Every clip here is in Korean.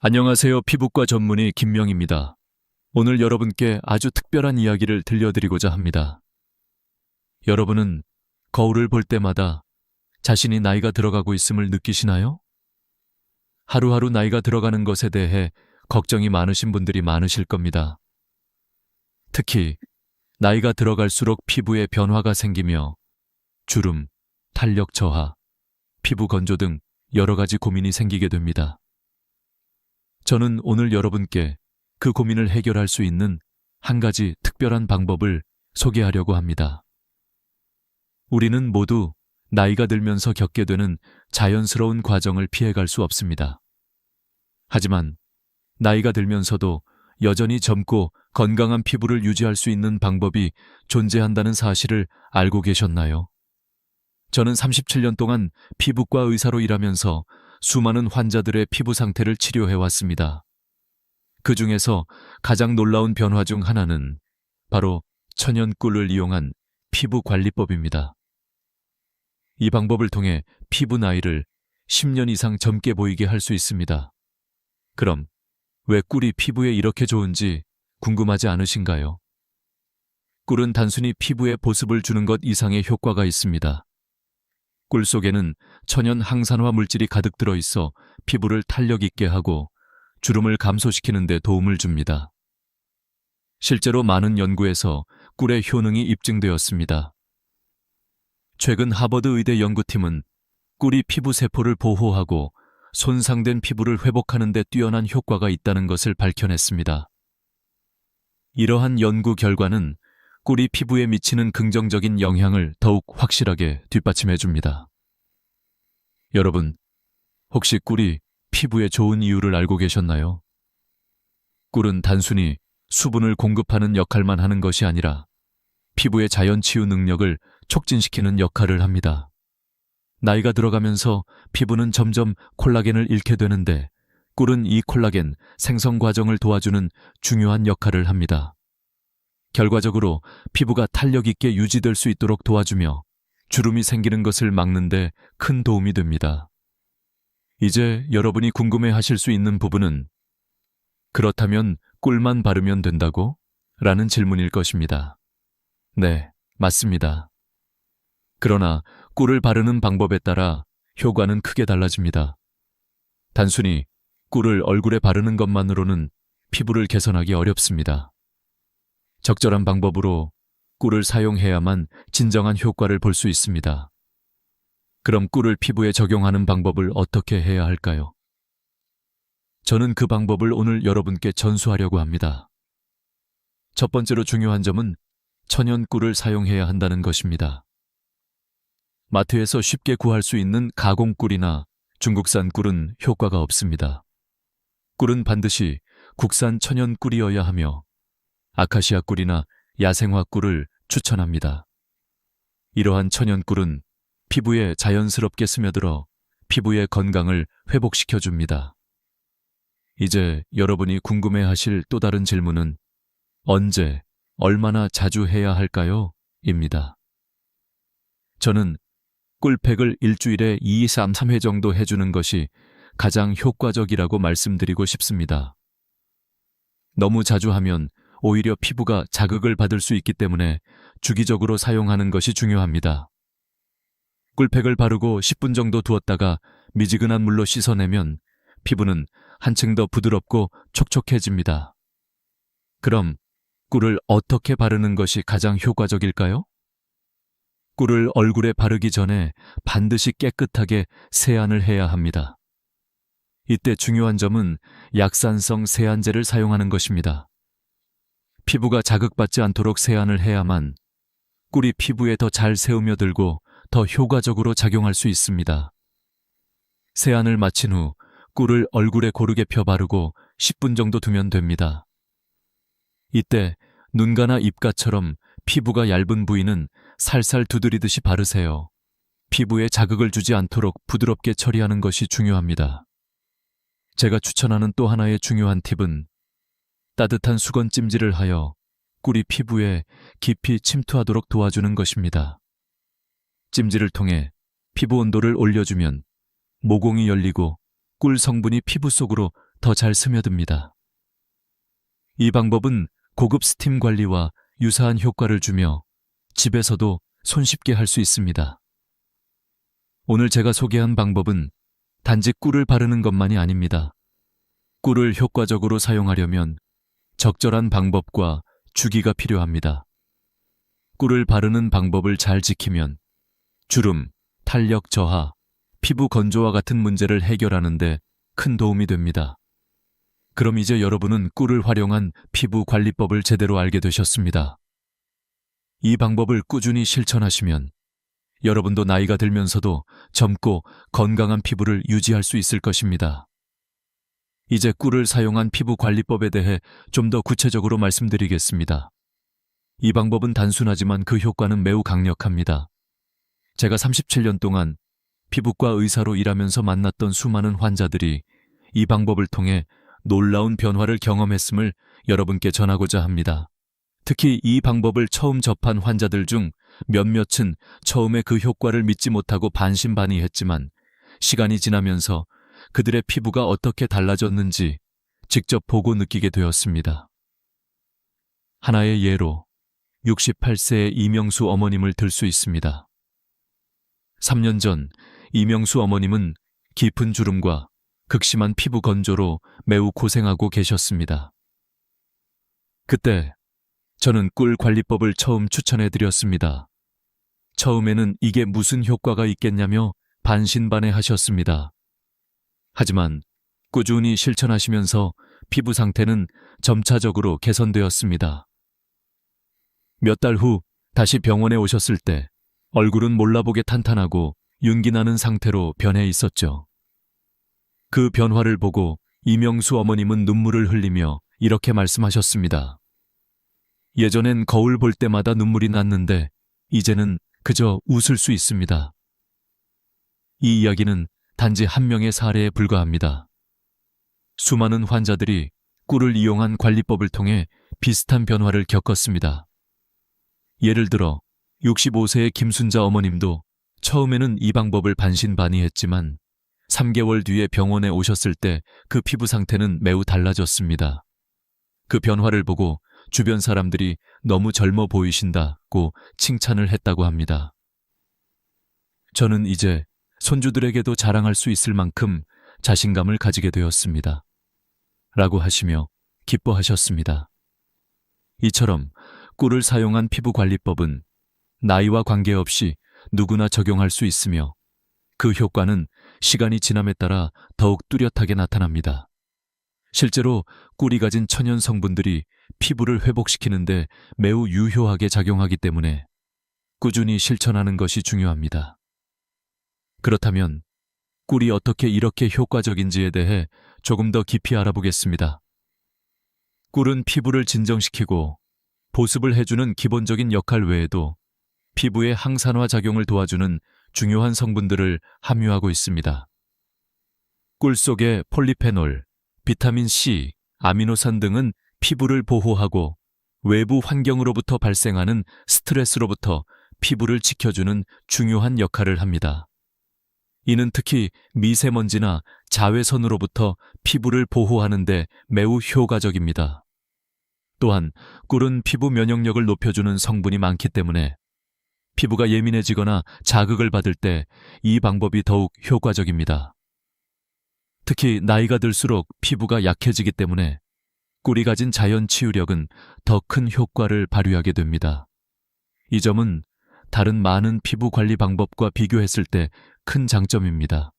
안녕하세요. 피부과 전문의 김명입니다. 오늘 여러분께 아주 특별한 이야기를 들려드리고자 합니다. 여러분은 거울을 볼 때마다 자신이 나이가 들어가고 있음을 느끼시나요? 하루하루 나이가 들어가는 것에 대해 걱정이 많으신 분들이 많으실 겁니다. 특히 나이가 들어갈수록 피부에 변화가 생기며 주름, 탄력 저하, 피부 건조 등 여러 가지 고민이 생기게 됩니다. 저는 오늘 여러분께 그 고민을 해결할 수 있는 한 가지 특별한 방법을 소개하려고 합니다. 우리는 모두 나이가 들면서 겪게 되는 자연스러운 과정을 피해갈 수 없습니다. 하지만 나이가 들면서도 여전히 젊고 건강한 피부를 유지할 수 있는 방법이 존재한다는 사실을 알고 계셨나요? 저는 37년 동안 피부과 의사로 일하면서 수많은 환자들의 피부 상태를 치료해왔습니다. 그 중에서 가장 놀라운 변화 중 하나는 바로 천연꿀을 이용한 피부 관리법입니다. 이 방법을 통해 피부 나이를 10년 이상 젊게 보이게 할 수 있습니다. 그럼 왜 꿀이 피부에 이렇게 좋은지 궁금하지 않으신가요? 꿀은 단순히 피부에 보습을 주는 것 이상의 효과가 있습니다. 꿀 속에는 천연 항산화 물질이 가득 들어있어 피부를 탄력 있게 하고 주름을 감소시키는 데 도움을 줍니다. 실제로 많은 연구에서 꿀의 효능이 입증되었습니다. 최근 하버드 의대 연구팀은 꿀이 피부 세포를 보호하고 손상된 피부를 회복하는 데 뛰어난 효과가 있다는 것을 밝혀냈습니다. 이러한 연구 결과는 꿀이 피부에 미치는 긍정적인 영향을 더욱 확실하게 뒷받침해 줍니다. 여러분, 혹시 꿀이 피부에 좋은 이유를 알고 계셨나요? 꿀은 단순히 수분을 공급하는 역할만 하는 것이 아니라 피부의 자연 치유 능력을 촉진시키는 역할을 합니다. 나이가 들어가면서 피부는 점점 콜라겐을 잃게 되는데 꿀은 이 콜라겐 생성 과정을 도와주는 중요한 역할을 합니다. 결과적으로 피부가 탄력 있게 유지될 수 있도록 도와주며 주름이 생기는 것을 막는 데 큰 도움이 됩니다. 이제 여러분이 궁금해하실 수 있는 부분은 그렇다면 꿀만 바르면 된다고? 라는 질문일 것입니다. 네, 맞습니다. 그러나 꿀을 바르는 방법에 따라 효과는 크게 달라집니다. 단순히 꿀을 얼굴에 바르는 것만으로는 피부를 개선하기 어렵습니다. 적절한 방법으로 꿀을 사용해야만 진정한 효과를 볼 수 있습니다. 그럼 꿀을 피부에 적용하는 방법을 어떻게 해야 할까요? 저는 그 방법을 오늘 여러분께 전수하려고 합니다. 첫 번째로 중요한 점은 천연 꿀을 사용해야 한다는 것입니다. 마트에서 쉽게 구할 수 있는 가공 꿀이나 중국산 꿀은 효과가 없습니다. 꿀은 반드시 국산 천연 꿀이어야 하며 아카시아 꿀이나 야생화 꿀을 추천합니다. 이러한 천연 꿀은 피부에 자연스럽게 스며들어 피부의 건강을 회복시켜줍니다. 이제 여러분이 궁금해하실 또 다른 질문은 언제, 얼마나 자주 해야 할까요? 입니다. 저는 꿀팩을 일주일에 2, 3회 정도 해주는 것이 가장 효과적이라고 말씀드리고 싶습니다. 너무 자주 하면 오히려 피부가 자극을 받을 수 있기 때문에 주기적으로 사용하는 것이 중요합니다. 꿀팩을 바르고 10분 정도 두었다가 미지근한 물로 씻어내면 피부는 한층 더 부드럽고 촉촉해집니다. 그럼 꿀을 어떻게 바르는 것이 가장 효과적일까요? 꿀을 얼굴에 바르기 전에 반드시 깨끗하게 세안을 해야 합니다. 이때 중요한 점은 약산성 세안제를 사용하는 것입니다. 피부가 자극받지 않도록 세안을 해야만 꿀이 피부에 더 잘 스며들고 더 효과적으로 작용할 수 있습니다. 세안을 마친 후 꿀을 얼굴에 고르게 펴 바르고 10분 정도 두면 됩니다. 이때 눈가나 입가처럼 피부가 얇은 부위는 살살 두드리듯이 바르세요. 피부에 자극을 주지 않도록 부드럽게 처리하는 것이 중요합니다. 제가 추천하는 또 하나의 중요한 팁은 따뜻한 수건 찜질을 하여 꿀이 피부에 깊이 침투하도록 도와주는 것입니다. 찜질을 통해 피부 온도를 올려주면 모공이 열리고 꿀 성분이 피부 속으로 더 잘 스며듭니다. 이 방법은 고급 스팀 관리와 유사한 효과를 주며 집에서도 손쉽게 할 수 있습니다. 오늘 제가 소개한 방법은 단지 꿀을 바르는 것만이 아닙니다. 꿀을 효과적으로 사용하려면 적절한 방법과 주기가 필요합니다. 꿀을 바르는 방법을 잘 지키면 주름, 탄력 저하, 피부 건조와 같은 문제를 해결하는 데 큰 도움이 됩니다. 그럼 이제 여러분은 꿀을 활용한 피부 관리법을 제대로 알게 되셨습니다. 이 방법을 꾸준히 실천하시면 여러분도 나이가 들면서도 젊고 건강한 피부를 유지할 수 있을 것입니다. 이제 꿀을 사용한 피부 관리법에 대해 좀 더 구체적으로 말씀드리겠습니다. 이 방법은 단순하지만 그 효과는 매우 강력합니다. 제가 37년 동안 피부과 의사로 일하면서 만났던 수많은 환자들이 이 방법을 통해 놀라운 변화를 경험했음을 여러분께 전하고자 합니다. 특히 이 방법을 처음 접한 환자들 중 몇몇은 처음에 그 효과를 믿지 못하고 반신반의했지만 시간이 지나면서 그들의 피부가 어떻게 달라졌는지 직접 보고 느끼게 되었습니다. 하나의 예로 68세의 이명수 어머님을 들 수 있습니다. 3년 전 이명수 어머님은 깊은 주름과 극심한 피부 건조로 매우 고생하고 계셨습니다. 그때 저는 꿀 관리법을 처음 추천해 드렸습니다. 처음에는 이게 무슨 효과가 있겠냐며 반신반의하셨습니다. 하지만 꾸준히 실천하시면서 피부 상태는 점차적으로 개선되었습니다. 몇 달 후 다시 병원에 오셨을 때 얼굴은 몰라보게 탄탄하고 윤기 나는 상태로 변해 있었죠. 그 변화를 보고 이명수 어머님은 눈물을 흘리며 이렇게 말씀하셨습니다. 예전엔 거울 볼 때마다 눈물이 났는데 이제는 그저 웃을 수 있습니다. 이 이야기는 단지 한 명의 사례에 불과합니다. 수많은 환자들이 꿀을 이용한 관리법을 통해 비슷한 변화를 겪었습니다. 예를 들어 65세의 김순자 어머님도 처음에는 이 방법을 반신반의했지만 3개월 뒤에 병원에 오셨을 때 그 피부 상태는 매우 달라졌습니다. 그 변화를 보고 주변 사람들이 너무 젊어 보이신다고 칭찬을 했다고 합니다. 저는 이제 손주들에게도 자랑할 수 있을 만큼 자신감을 가지게 되었습니다. 라고 하시며 기뻐하셨습니다. 이처럼 꿀을 사용한 피부 관리법은 나이와 관계없이 누구나 적용할 수 있으며 그 효과는 시간이 지남에 따라 더욱 뚜렷하게 나타납니다. 실제로 꿀이 가진 천연 성분들이 피부를 회복시키는데 매우 유효하게 작용하기 때문에 꾸준히 실천하는 것이 중요합니다. 그렇다면 꿀이 어떻게 이렇게 효과적인지에 대해 조금 더 깊이 알아보겠습니다. 꿀은 피부를 진정시키고 보습을 해주는 기본적인 역할 외에도 피부의 항산화 작용을 도와주는 중요한 성분들을 함유하고 있습니다. 꿀 속의 폴리페놀, 비타민 C, 아미노산 등은 피부를 보호하고 외부 환경으로부터 발생하는 스트레스로부터 피부를 지켜주는 중요한 역할을 합니다. 이는 특히 미세먼지나 자외선으로부터 피부를 보호하는 데 매우 효과적입니다. 또한 꿀은 피부 면역력을 높여주는 성분이 많기 때문에 피부가 예민해지거나 자극을 받을 때 이 방법이 더욱 효과적입니다. 특히 나이가 들수록 피부가 약해지기 때문에 꿀이 가진 자연 치유력은 더 큰 효과를 발휘하게 됩니다. 이 점은 다른 많은 피부 관리 방법과 비교했을 때 큰 장점입니다.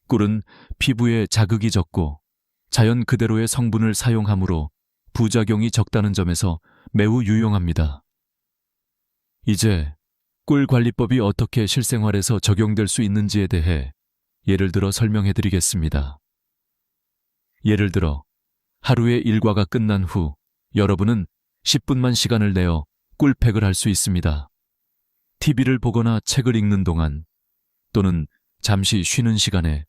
꿀은 피부에 자극이 적고 자연 그대로의 성분을 사용하므로 부작용이 적다는 점에서 매우 유용합니다. 이제 꿀 관리법이 어떻게 실생활에서 적용될 수 있는지에 대해 예를 들어 설명해 드리겠습니다. 예를 들어 하루의 일과가 끝난 후 여러분은 10분만 시간을 내어 꿀팩을 할 수 있습니다. TV를 보거나 책을 읽는 동안 또는 잠시 쉬는 시간에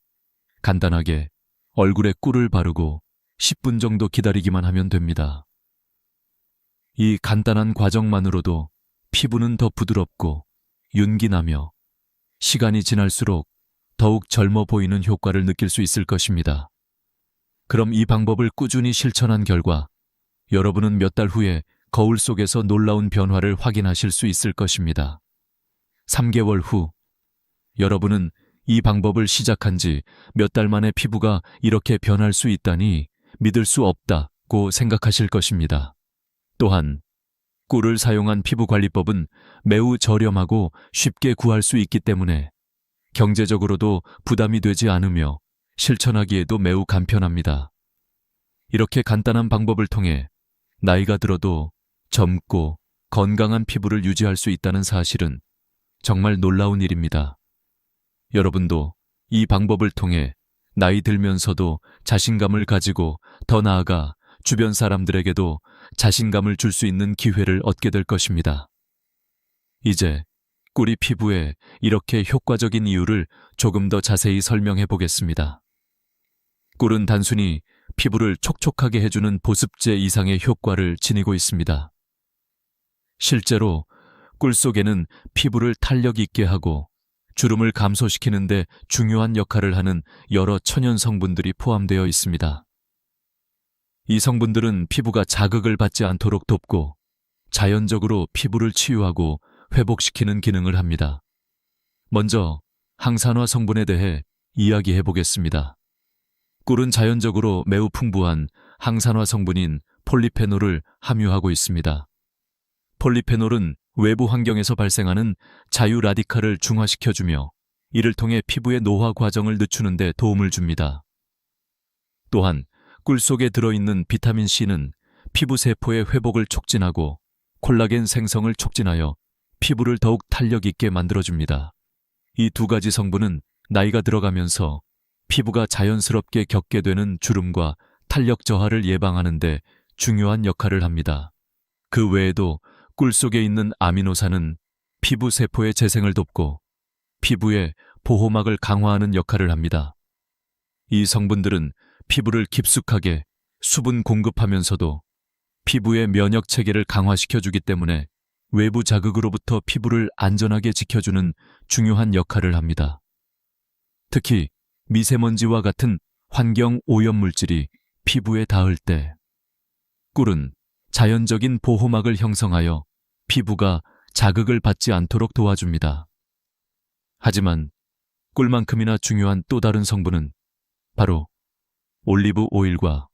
간단하게 얼굴에 꿀을 바르고 10분 정도 기다리기만 하면 됩니다. 이 간단한 과정만으로도 피부는 더 부드럽고 윤기나며 시간이 지날수록 더욱 젊어 보이는 효과를 느낄 수 있을 것입니다. 그럼 이 방법을 꾸준히 실천한 결과 여러분은 몇 달 후에 거울 속에서 놀라운 변화를 확인하실 수 있을 것입니다. 3개월 후 여러분은 이 방법을 시작한 지 몇 달 만에 피부가 이렇게 변할 수 있다니 믿을 수 없다고 생각하실 것입니다. 또한 꿀을 사용한 피부관리법은 매우 저렴하고 쉽게 구할 수 있기 때문에 경제적으로도 부담이 되지 않으며 실천하기에도 매우 간편합니다. 이렇게 간단한 방법을 통해 나이가 들어도 젊고 건강한 피부를 유지할 수 있다는 사실은 정말 놀라운 일입니다. 여러분도 이 방법을 통해 나이 들면서도 자신감을 가지고 더 나아가 주변 사람들에게도 자신감을 줄 수 있는 기회를 얻게 될 것입니다. 이제 꿀이 피부에 이렇게 효과적인 이유를 조금 더 자세히 설명해 보겠습니다. 꿀은 단순히 피부를 촉촉하게 해주는 보습제 이상의 효과를 지니고 있습니다. 실제로 꿀 속에는 피부를 탄력 있게 하고 주름을 감소시키는 데 중요한 역할을 하는 여러 천연 성분들이 포함되어 있습니다. 이 성분들은 피부가 자극을 받지 않도록 돕고 자연적으로 피부를 치유하고 회복시키는 기능을 합니다. 먼저 항산화 성분에 대해 이야기해 보겠습니다. 꿀은 자연적으로 매우 풍부한 항산화 성분인 폴리페놀을 함유하고 있습니다. 폴리페놀은 외부 환경에서 발생하는 자유 라디칼을 중화시켜주며 이를 통해 피부의 노화 과정을 늦추는 데 도움을 줍니다. 또한 꿀 속에 들어있는 비타민 C는 피부 세포의 회복을 촉진하고 콜라겐 생성을 촉진하여 피부를 더욱 탄력 있게 만들어줍니다. 이 두 가지 성분은 나이가 들어가면서 피부가 자연스럽게 겪게 되는 주름과 탄력 저하를 예방하는 데 중요한 역할을 합니다. 그 외에도 꿀 속에 있는 아미노산은 피부 세포의 재생을 돕고 피부의 보호막을 강화하는 역할을 합니다. 이 성분들은 피부를 깊숙하게 수분 공급하면서도 피부의 면역 체계를 강화시켜주기 때문에 외부 자극으로부터 피부를 안전하게 지켜주는 중요한 역할을 합니다. 특히 미세먼지와 같은 환경 오염 물질이 피부에 닿을 때 꿀은 자연적인 보호막을 형성하여 피부가 자극을 받지 않도록 도와줍니다. 하지만 꿀만큼이나 중요한 또 다른 성분은 바로 올리브 오일과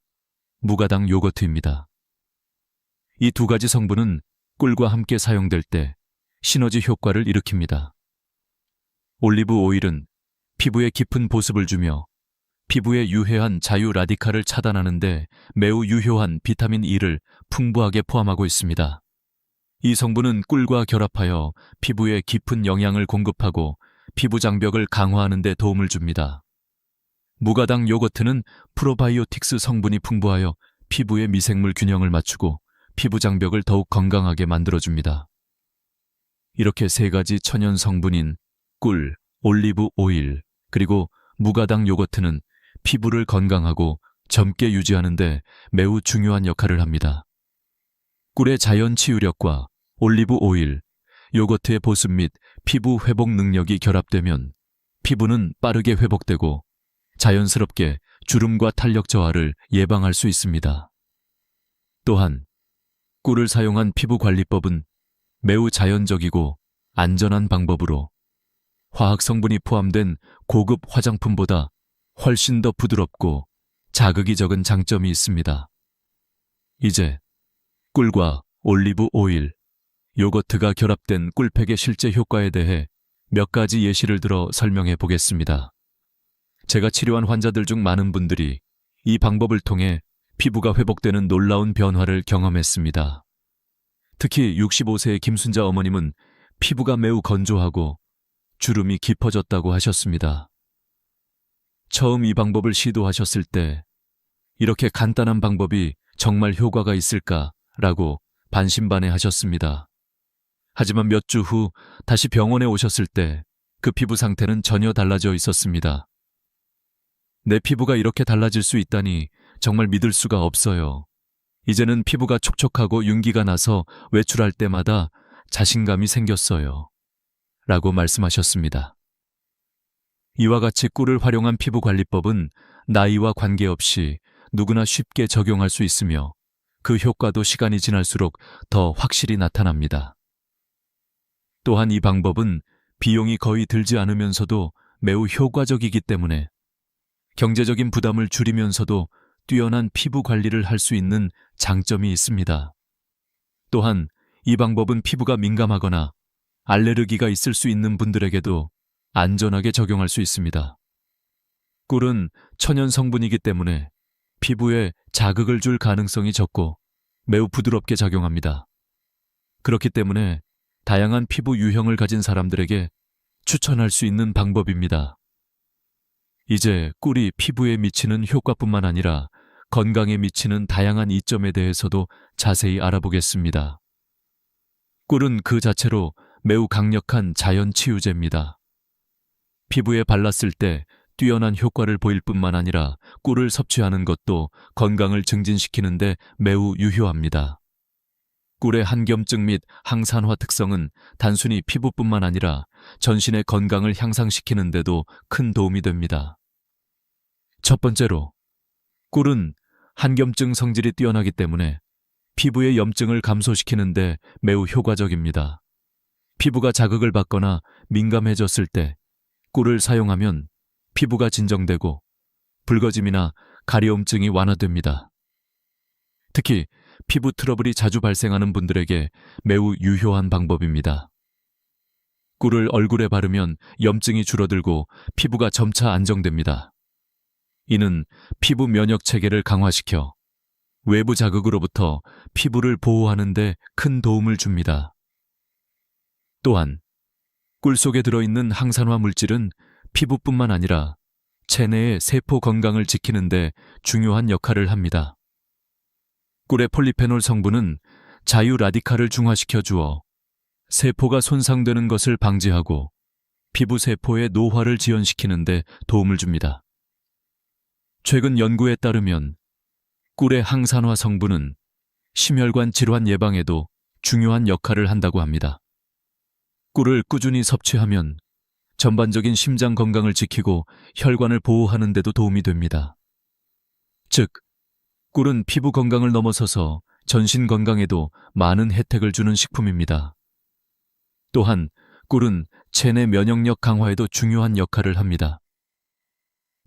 무가당 요거트입니다. 이 두 가지 성분은 꿀과 함께 사용될 때 시너지 효과를 일으킵니다. 올리브 오일은 피부에 깊은 보습을 주며 피부에 유해한 자유 라디칼을 차단하는 데 매우 유효한 비타민 E를 풍부하게 포함하고 있습니다. 이 성분은 꿀과 결합하여 피부에 깊은 영양을 공급하고 피부 장벽을 강화하는 데 도움을 줍니다. 무가당 요거트는 프로바이오틱스 성분이 풍부하여 피부의 미생물 균형을 맞추고 피부 장벽을 더욱 건강하게 만들어줍니다. 이렇게 세 가지 천연 성분인 꿀, 올리브 오일, 그리고 무가당 요거트는 피부를 건강하고 젊게 유지하는 데 매우 중요한 역할을 합니다. 꿀의 자연 치유력과 올리브 오일, 요거트의 보습 및 피부 회복 능력이 결합되면 피부는 빠르게 회복되고 자연스럽게 주름과 탄력 저하를 예방할 수 있습니다. 또한 꿀을 사용한 피부 관리법은 매우 자연적이고 안전한 방법으로 화학 성분이 포함된 고급 화장품보다 훨씬 더 부드럽고 자극이 적은 장점이 있습니다. 이제 꿀과 올리브 오일, 요거트가 결합된 꿀팩의 실제 효과에 대해 몇 가지 예시를 들어 설명해 보겠습니다. 제가 치료한 환자들 중 많은 분들이 이 방법을 통해 피부가 회복되는 놀라운 변화를 경험했습니다. 특히 65세의 김순자 어머님은 피부가 매우 건조하고 주름이 깊어졌다고 하셨습니다. 처음 이 방법을 시도하셨을 때 이렇게 간단한 방법이 정말 효과가 있을까라고 반신반의하셨습니다. 하지만 몇 주 후 다시 병원에 오셨을 때 그 피부 상태는 전혀 달라져 있었습니다. 내 피부가 이렇게 달라질 수 있다니 정말 믿을 수가 없어요. 이제는 피부가 촉촉하고 윤기가 나서 외출할 때마다 자신감이 생겼어요. 라고 말씀하셨습니다. 이와 같이 꿀을 활용한 피부 관리법은 나이와 관계없이 누구나 쉽게 적용할 수 있으며 그 효과도 시간이 지날수록 더 확실히 나타납니다. 또한 이 방법은 비용이 거의 들지 않으면서도 매우 효과적이기 때문에 경제적인 부담을 줄이면서도 뛰어난 피부 관리를 할 수 있는 장점이 있습니다. 또한 이 방법은 피부가 민감하거나 알레르기가 있을 수 있는 분들에게도 안전하게 적용할 수 있습니다. 꿀은 천연 성분이기 때문에 피부에 자극을 줄 가능성이 적고 매우 부드럽게 작용합니다. 그렇기 때문에 다양한 피부 유형을 가진 사람들에게 추천할 수 있는 방법입니다. 이제 꿀이 피부에 미치는 효과뿐만 아니라 건강에 미치는 다양한 이점에 대해서도 자세히 알아보겠습니다. 꿀은 그 자체로 매우 강력한 자연 치유제입니다. 피부에 발랐을 때 뛰어난 효과를 보일 뿐만 아니라 꿀을 섭취하는 것도 건강을 증진시키는 데 매우 유효합니다. 꿀의 한겸증 및 항산화 특성은 단순히 피부뿐만 아니라 전신의 건강을 향상시키는 데도 큰 도움이 됩니다. 첫 번째로, 꿀은 한겸증 성질이 뛰어나기 때문에 피부의 염증을 감소시키는 데 매우 효과적입니다. 피부가 자극을 받거나 민감해졌을 때 꿀을 사용하면 피부가 진정되고 붉어짐이나 가려움증이 완화됩니다. 특히 피부 트러블이 자주 발생하는 분들에게 매우 유효한 방법입니다. 꿀을 얼굴에 바르면 염증이 줄어들고 피부가 점차 안정됩니다. 이는 피부 면역 체계를 강화시켜 외부 자극으로부터 피부를 보호하는 데 큰 도움을 줍니다. 또한 꿀 속에 들어있는 항산화 물질은 피부뿐만 아니라 체내의 세포 건강을 지키는 데 중요한 역할을 합니다. 꿀의 폴리페놀 성분은 자유 라디칼을 중화시켜 주어 세포가 손상되는 것을 방지하고 피부 세포의 노화를 지연시키는 데 도움을 줍니다. 최근 연구에 따르면 꿀의 항산화 성분은 심혈관 질환 예방에도 중요한 역할을 한다고 합니다. 꿀을 꾸준히 섭취하면 전반적인 심장 건강을 지키고 혈관을 보호하는 데도 도움이 됩니다. 즉, 꿀은 피부 건강을 넘어서서 전신 건강에도 많은 혜택을 주는 식품입니다. 또한 꿀은 체내 면역력 강화에도 중요한 역할을 합니다.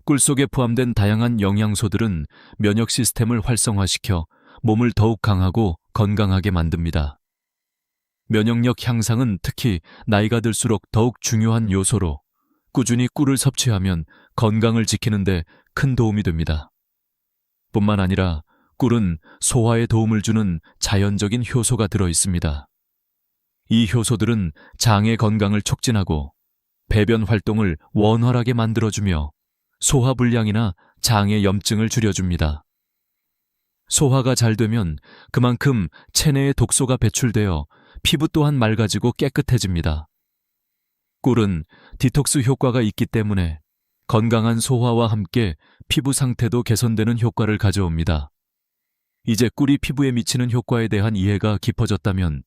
꿀 속에 포함된 다양한 영양소들은 면역 시스템을 활성화시켜 몸을 더욱 강하고 건강하게 만듭니다. 면역력 향상은 특히 나이가 들수록 더욱 중요한 요소로 꾸준히 꿀을 섭취하면 건강을 지키는 데 큰 도움이 됩니다. 뿐만 아니라 꿀은 소화에 도움을 주는 자연적인 효소가 들어 있습니다. 이 효소들은 장의 건강을 촉진하고 배변 활동을 원활하게 만들어주며 소화불량이나 장의 염증을 줄여줍니다. 소화가 잘 되면 그만큼 체내에 독소가 배출되어 피부 또한 맑아지고 깨끗해집니다. 꿀은 디톡스 효과가 있기 때문에 건강한 소화와 함께 피부 상태도 개선되는 효과를 가져옵니다. 이제 꿀이 피부에 미치는 효과에 대한 이해가 깊어졌다면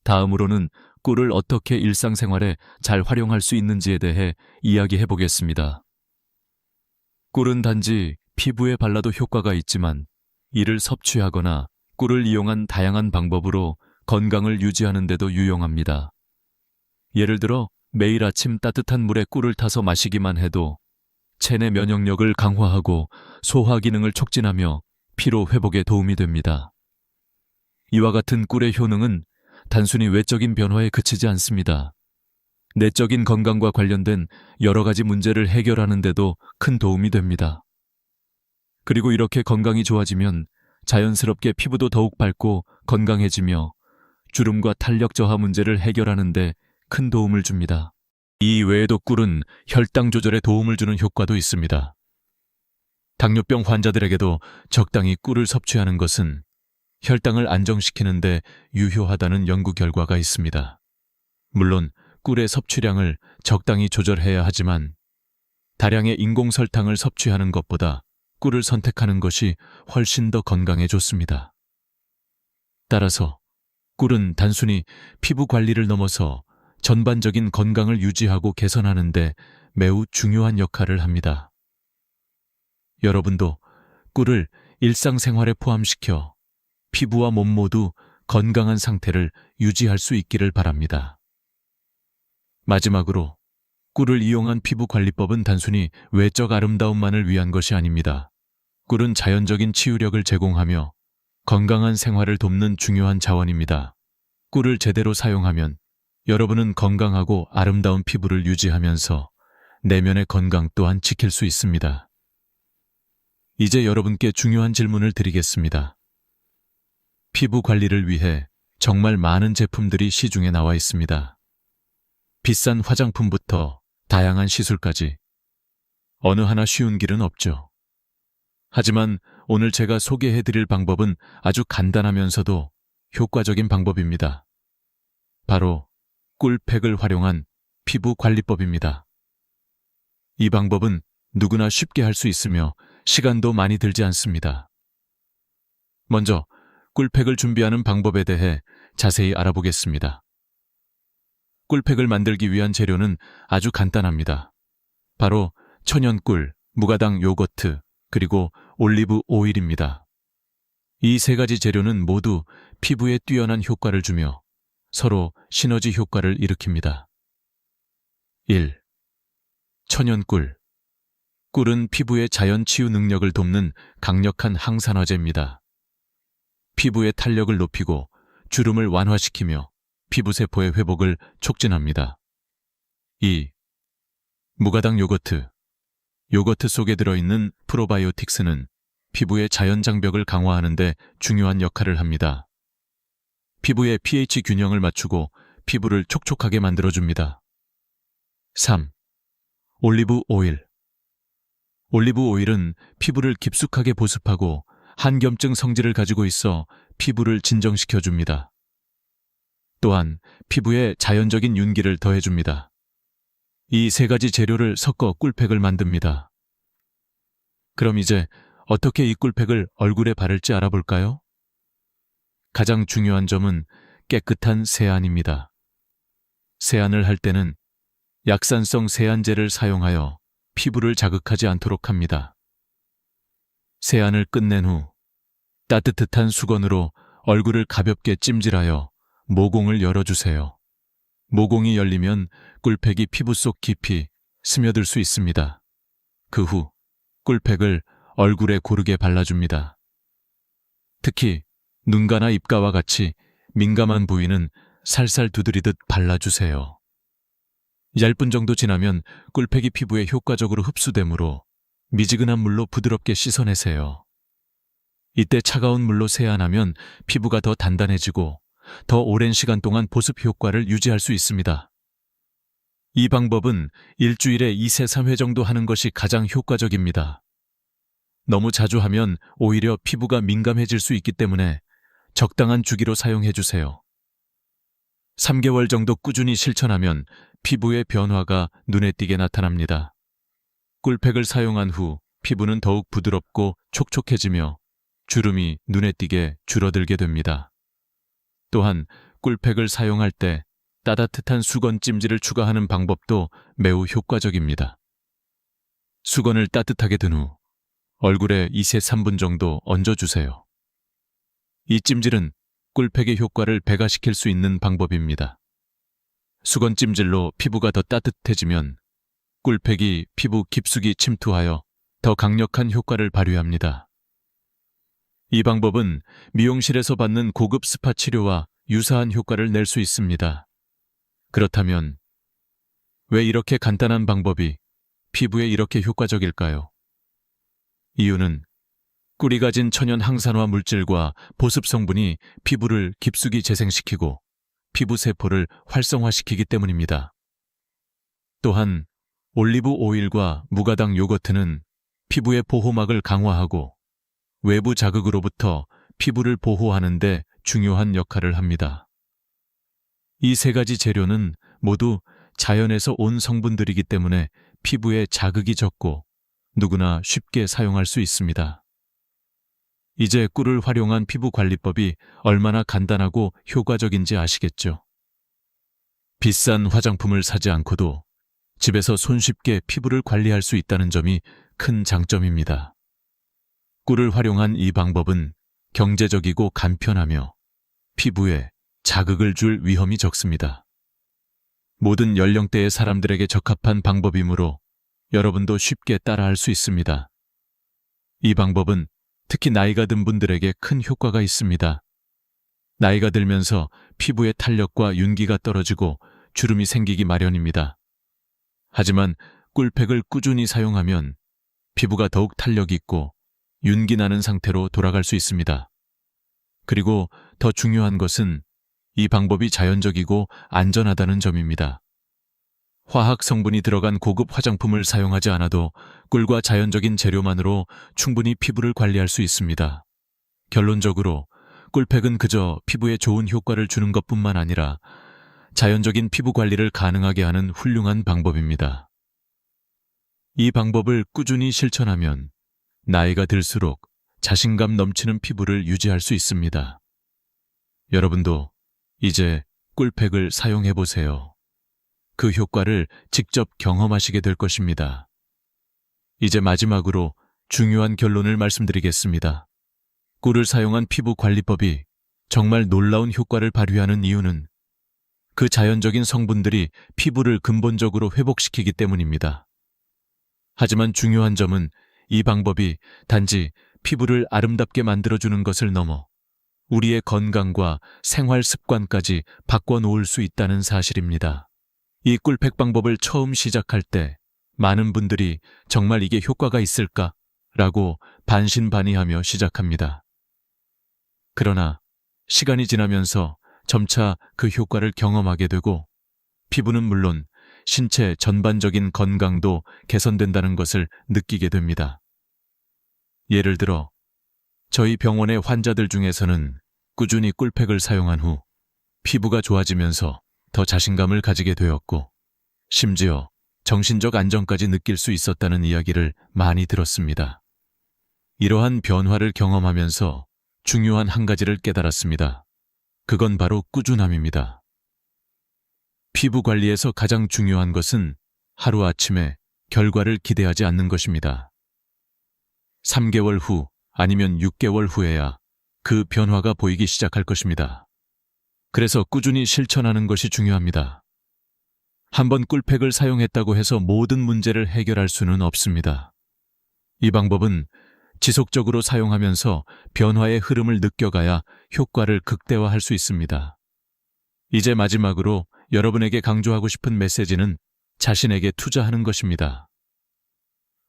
다음으로는 꿀을 어떻게 일상생활에 잘 활용할 수 있는지에 대해 이야기해 보겠습니다. 꿀은 단지 피부에 발라도 효과가 있지만 이를 섭취하거나 꿀을 이용한 다양한 방법으로 건강을 유지하는 데도 유용합니다. 예를 들어 매일 아침 따뜻한 물에 꿀을 타서 마시기만 해도 체내 면역력을 강화하고 소화 기능을 촉진하며 피로 회복에 도움이 됩니다. 이와 같은 꿀의 효능은 단순히 외적인 변화에 그치지 않습니다. 내적인 건강과 관련된 여러 가지 문제를 해결하는 데도 큰 도움이 됩니다. 그리고 이렇게 건강이 좋아지면 자연스럽게 피부도 더욱 밝고 건강해지며 주름과 탄력 저하 문제를 해결하는 데 큰 도움을 줍니다. 이 외에도 꿀은 혈당 조절에 도움을 주는 효과도 있습니다. 당뇨병 환자들에게도 적당히 꿀을 섭취하는 것은 혈당을 안정시키는 데 유효하다는 연구 결과가 있습니다. 물론 꿀의 섭취량을 적당히 조절해야 하지만 다량의 인공설탕을 섭취하는 것보다 꿀을 선택하는 것이 훨씬 더 건강에 좋습니다. 따라서 꿀은 단순히 피부 관리를 넘어서 전반적인 건강을 유지하고 개선하는 데 매우 중요한 역할을 합니다. 여러분도 꿀을 일상생활에 포함시켜 피부와 몸 모두 건강한 상태를 유지할 수 있기를 바랍니다. 마지막으로 꿀을 이용한 피부 관리법은 단순히 외적 아름다움만을 위한 것이 아닙니다. 꿀은 자연적인 치유력을 제공하며 건강한 생활을 돕는 중요한 자원입니다. 꿀을 제대로 사용하면 여러분은 건강하고 아름다운 피부를 유지하면서 내면의 건강 또한 지킬 수 있습니다. 이제 여러분께 중요한 질문을 드리겠습니다. 피부 관리를 위해 정말 많은 제품들이 시중에 나와 있습니다. 비싼 화장품부터 다양한 시술까지 어느 하나 쉬운 길은 없죠. 하지만 오늘 제가 소개해드릴 방법은 아주 간단하면서도 효과적인 방법입니다. 바로 꿀팩을 활용한 피부 관리법입니다. 이 방법은 누구나 쉽게 할 수 있으며 시간도 많이 들지 않습니다. 먼저 꿀팩을 준비하는 방법에 대해 자세히 알아보겠습니다. 꿀팩을 만들기 위한 재료는 아주 간단합니다. 바로 천연꿀, 무가당 요거트, 그리고 올리브 오일입니다. 이 세 가지 재료는 모두 피부에 뛰어난 효과를 주며 서로 시너지 효과를 일으킵니다. 1. 천연꿀. 꿀은 피부의 자연 치유 능력을 돕는 강력한 항산화제입니다. 피부의 탄력을 높이고 주름을 완화시키며 피부세포의 회복을 촉진합니다. 2. 무가당 요거트. 요거트 속에 들어있는 프로바이오틱스는 피부의 자연 장벽을 강화하는 데 중요한 역할을 합니다. 피부의 pH 균형을 맞추고 피부를 촉촉하게 만들어줍니다. 3. 올리브 오일. 올리브 오일은 피부를 깊숙하게 보습하고 한겸증 성질을 가지고 있어 피부를 진정시켜줍니다. 또한 피부에 자연적인 윤기를 더해줍니다. 이 세 가지 재료를 섞어 꿀팩을 만듭니다. 그럼 이제 어떻게 이 꿀팩을 얼굴에 바를지 알아볼까요? 가장 중요한 점은 깨끗한 세안입니다. 세안을 할 때는 약산성 세안제를 사용하여 피부를 자극하지 않도록 합니다. 세안을 끝낸 후 따뜻한 수건으로 얼굴을 가볍게 찜질하여 모공을 열어주세요. 모공이 열리면 꿀팩이 피부 속 깊이 스며들 수 있습니다. 그 후 꿀팩을 얼굴에 고르게 발라줍니다. 특히 눈가나 입가와 같이 민감한 부위는 살살 두드리듯 발라주세요. 얇은 정도 지나면 꿀팩이 피부에 효과적으로 흡수되므로 미지근한 물로 부드럽게 씻어내세요. 이때 차가운 물로 세안하면 피부가 더 단단해지고 더 오랜 시간 동안 보습 효과를 유지할 수 있습니다. 이 방법은 일주일에 2세 3회 정도 하는 것이 가장 효과적입니다. 너무 자주 하면 오히려 피부가 민감해질 수 있기 때문에 적당한 주기로 사용해주세요. 3개월 정도 꾸준히 실천하면 피부의 변화가 눈에 띄게 나타납니다. 꿀팩을 사용한 후 피부는 더욱 부드럽고 촉촉해지며 주름이 눈에 띄게 줄어들게 됩니다. 또한 꿀팩을 사용할 때 따뜻한 수건 찜질을 추가하는 방법도 매우 효과적입니다. 수건을 따뜻하게 든 후 얼굴에 2세 3분 정도 얹어주세요. 이 찜질은 꿀팩의 효과를 배가시킬 수 있는 방법입니다. 수건 찜질로 피부가 더 따뜻해지면 꿀팩이 피부 깊숙이 침투하여 더 강력한 효과를 발휘합니다. 이 방법은 미용실에서 받는 고급 스파 치료와 유사한 효과를 낼 수 있습니다. 그렇다면 왜 이렇게 간단한 방법이 피부에 이렇게 효과적일까요? 이유는 꿀이 가진 천연 항산화 물질과 보습 성분이 피부를 깊숙이 재생시키고 피부 세포를 활성화시키기 때문입니다. 또한 올리브 오일과 무가당 요거트는 피부의 보호막을 강화하고 외부 자극으로부터 피부를 보호하는 데 중요한 역할을 합니다. 이 세 가지 재료는 모두 자연에서 온 성분들이기 때문에 피부에 자극이 적고 누구나 쉽게 사용할 수 있습니다. 이제 꿀을 활용한 피부 관리법이 얼마나 간단하고 효과적인지 아시겠죠? 비싼 화장품을 사지 않고도 집에서 손쉽게 피부를 관리할 수 있다는 점이 큰 장점입니다. 꿀을 활용한 이 방법은 경제적이고 간편하며 피부에 자극을 줄 위험이 적습니다. 모든 연령대의 사람들에게 적합한 방법이므로 여러분도 쉽게 따라할 수 있습니다. 이 방법은 특히 나이가 든 분들에게 큰 효과가 있습니다. 나이가 들면서 피부의 탄력과 윤기가 떨어지고 주름이 생기기 마련입니다. 하지만 꿀팩을 꾸준히 사용하면 피부가 더욱 탄력 있고 윤기 나는 상태로 돌아갈 수 있습니다. 그리고 더 중요한 것은 이 방법이 자연적이고 안전하다는 점입니다. 화학 성분이 들어간 고급 화장품을 사용하지 않아도 꿀과 자연적인 재료만으로 충분히 피부를 관리할 수 있습니다. 결론적으로 꿀팩은 그저 피부에 좋은 효과를 주는 것뿐만 아니라 자연적인 피부 관리를 가능하게 하는 훌륭한 방법입니다. 이 방법을 꾸준히 실천하면 나이가 들수록 자신감 넘치는 피부를 유지할 수 있습니다. 여러분도 이제 꿀팩을 사용해 보세요. 그 효과를 직접 경험하시게 될 것입니다. 이제 마지막으로 중요한 결론을 말씀드리겠습니다. 꿀을 사용한 피부 관리법이 정말 놀라운 효과를 발휘하는 이유는 그 자연적인 성분들이 피부를 근본적으로 회복시키기 때문입니다. 하지만 중요한 점은 이 방법이 단지 피부를 아름답게 만들어주는 것을 넘어 우리의 건강과 생활 습관까지 바꿔놓을 수 있다는 사실입니다. 이 꿀팩 방법을 처음 시작할 때 많은 분들이 정말 이게 효과가 있을까? 라고 반신반의하며 시작합니다. 그러나 시간이 지나면서 점차 그 효과를 경험하게 되고 피부는 물론 신체 전반적인 건강도 개선된다는 것을 느끼게 됩니다. 예를 들어 저희 병원의 환자들 중에서는 꾸준히 꿀팩을 사용한 후 피부가 좋아지면서 더 자신감을 가지게 되었고 심지어 정신적 안정까지 느낄 수 있었다는 이야기를 많이 들었습니다. 이러한 변화를 경험하면서 중요한 한 가지를 깨달았습니다. 그건 바로 꾸준함입니다. 피부 관리에서 가장 중요한 것은 하루아침에 결과를 기대하지 않는 것입니다. 3개월 후 아니면 6개월 후에야 그 변화가 보이기 시작할 것입니다. 그래서 꾸준히 실천하는 것이 중요합니다. 한번 꿀팩을 사용했다고 해서 모든 문제를 해결할 수는 없습니다. 이 방법은 지속적으로 사용하면서 변화의 흐름을 느껴가야 효과를 극대화할 수 있습니다. 이제 마지막으로 여러분에게 강조하고 싶은 메시지는 자신에게 투자하는 것입니다.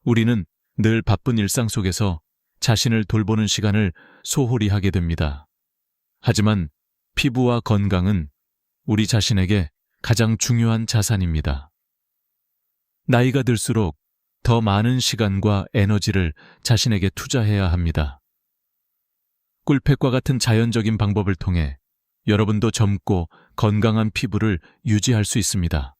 우리는 늘 바쁜 일상 속에서 자신을 돌보는 시간을 소홀히 하게 됩니다. 하지만 피부와 건강은 우리 자신에게 가장 중요한 자산입니다. 나이가 들수록 더 많은 시간과 에너지를 자신에게 투자해야 합니다. 꿀팩과 같은 자연적인 방법을 통해 여러분도 젊고 건강한 피부를 유지할 수 있습니다.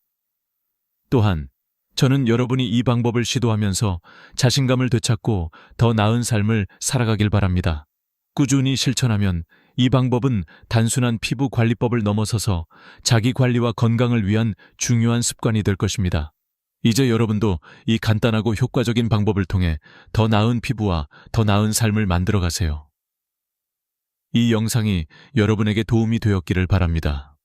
또한 저는 여러분이 이 방법을 시도하면서 자신감을 되찾고 더 나은 삶을 살아가길 바랍니다. 꾸준히 실천하면 이 방법은 단순한 피부 관리법을 넘어서서 자기 관리와 건강을 위한 중요한 습관이 될 것입니다. 이제 여러분도 이 간단하고 효과적인 방법을 통해 더 나은 피부와 더 나은 삶을 만들어 가세요. 이 영상이 여러분에게 도움이 되었기를 바랍니다.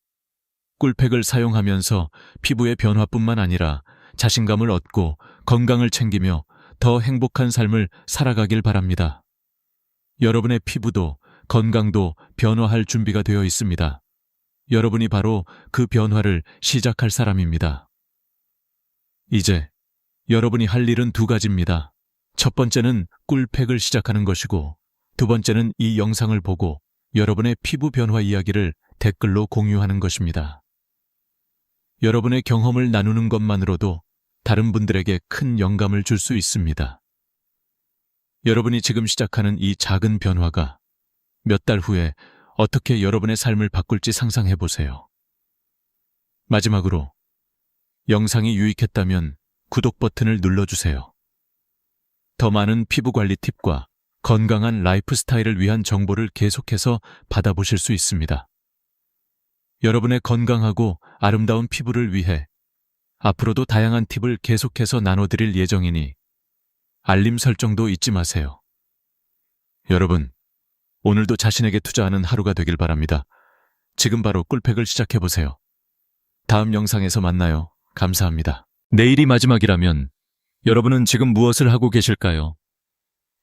꿀팩을 사용하면서 피부의 변화뿐만 아니라 자신감을 얻고 건강을 챙기며 더 행복한 삶을 살아가길 바랍니다. 여러분의 피부도 건강도 변화할 준비가 되어 있습니다. 여러분이 바로 그 변화를 시작할 사람입니다. 이제 여러분이 할 일은 2가지입니다. 첫 번째는 꿀팩을 시작하는 것이고 두 번째는 이 영상을 보고 여러분의 피부 변화 이야기를 댓글로 공유하는 것입니다. 여러분의 경험을 나누는 것만으로도 다른 분들에게 큰 영감을 줄 수 있습니다. 여러분이 지금 시작하는 이 작은 변화가 몇 달 후에 어떻게 여러분의 삶을 바꿀지 상상해 보세요. 마지막으로 영상이 유익했다면 구독 버튼을 눌러주세요. 더 많은 피부 관리 팁과 건강한 라이프 스타일을 위한 정보를 계속해서 받아보실 수 있습니다. 여러분의 건강하고 아름다운 피부를 위해 앞으로도 다양한 팁을 계속해서 나눠드릴 예정이니 알림 설정도 잊지 마세요. 여러분, 오늘도 자신에게 투자하는 하루가 되길 바랍니다. 지금 바로 꿀팩을 시작해보세요. 다음 영상에서 만나요. 감사합니다. 내일이 마지막이라면 여러분은 지금 무엇을 하고 계실까요?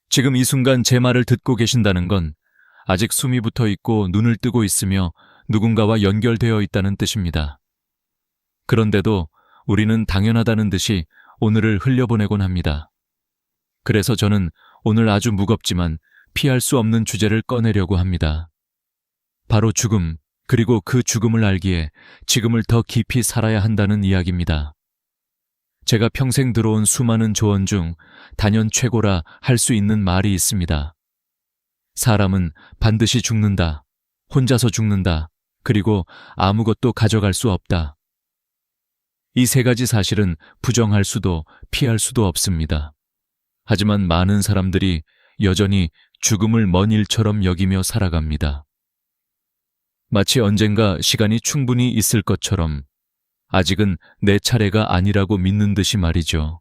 지금 이 순간 제 말을 듣고 계신다는 건 아직 숨이 붙어 있고 눈을 뜨고 있으며 누군가와 연결되어 있다는 뜻입니다. 그런데도 우리는 당연하다는 듯이 오늘을 흘려보내곤 합니다. 그래서 저는 오늘 아주 무겁지만 피할 수 없는 주제를 꺼내려고 합니다. 바로 죽음, 그리고 그 죽음을 알기에 지금을 더 깊이 살아야 한다는 이야기입니다. 제가 평생 들어온 수많은 조언 중 단연 최고라 할 수 있는 말이 있습니다. 사람은 반드시 죽는다, 혼자서 죽는다, 그리고 아무것도 가져갈 수 없다. 이 세 가지 사실은 부정할 수도 피할 수도 없습니다. 하지만 많은 사람들이 여전히 죽음을 먼 일처럼 여기며 살아갑니다. 마치 언젠가 시간이 충분히 있을 것처럼 아직은 내 차례가 아니라고 믿는 듯이 말이죠.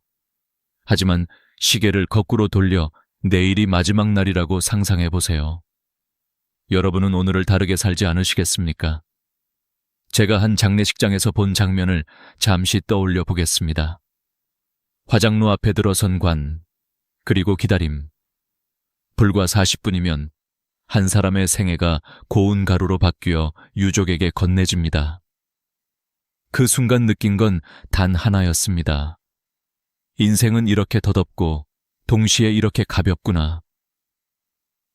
하지만 시계를 거꾸로 돌려 내일이 마지막 날이라고 상상해 보세요. 여러분은 오늘을 다르게 살지 않으시겠습니까? 제가 한 장례식장에서 본 장면을 잠시 떠올려 보겠습니다. 화장로 앞에 들어선 관, 그리고 기다림. 불과 40분이면 한 사람의 생애가 고운 가루로 바뀌어 유족에게 건네집니다. 그 순간 느낀 건 단 하나였습니다. 인생은 이렇게 더덥고 동시에 이렇게 가볍구나.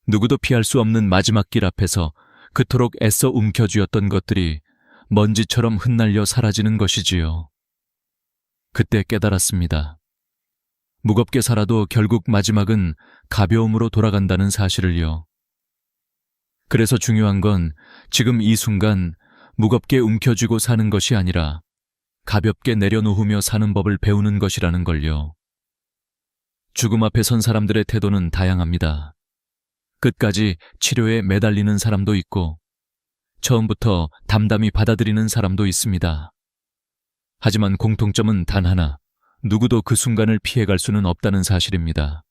누구도 피할 수 없는 마지막 길 앞에서 그토록 애써 움켜쥐었던 것들이 먼지처럼 흩날려 사라지는 것이지요. 그때 깨달았습니다. 무겁게 살아도 결국 마지막은 가벼움으로 돌아간다는 사실을요. 그래서 중요한 건 지금 이 순간 무겁게 움켜쥐고 사는 것이 아니라 가볍게 내려놓으며 사는 법을 배우는 것이라는 걸요. 죽음 앞에 선 사람들의 태도는 다양합니다. 끝까지 치료에 매달리는 사람도 있고 처음부터 담담히 받아들이는 사람도 있습니다. 하지만 공통점은 단 하나, 누구도 그 순간을 피해갈 수는 없다는 사실입니다.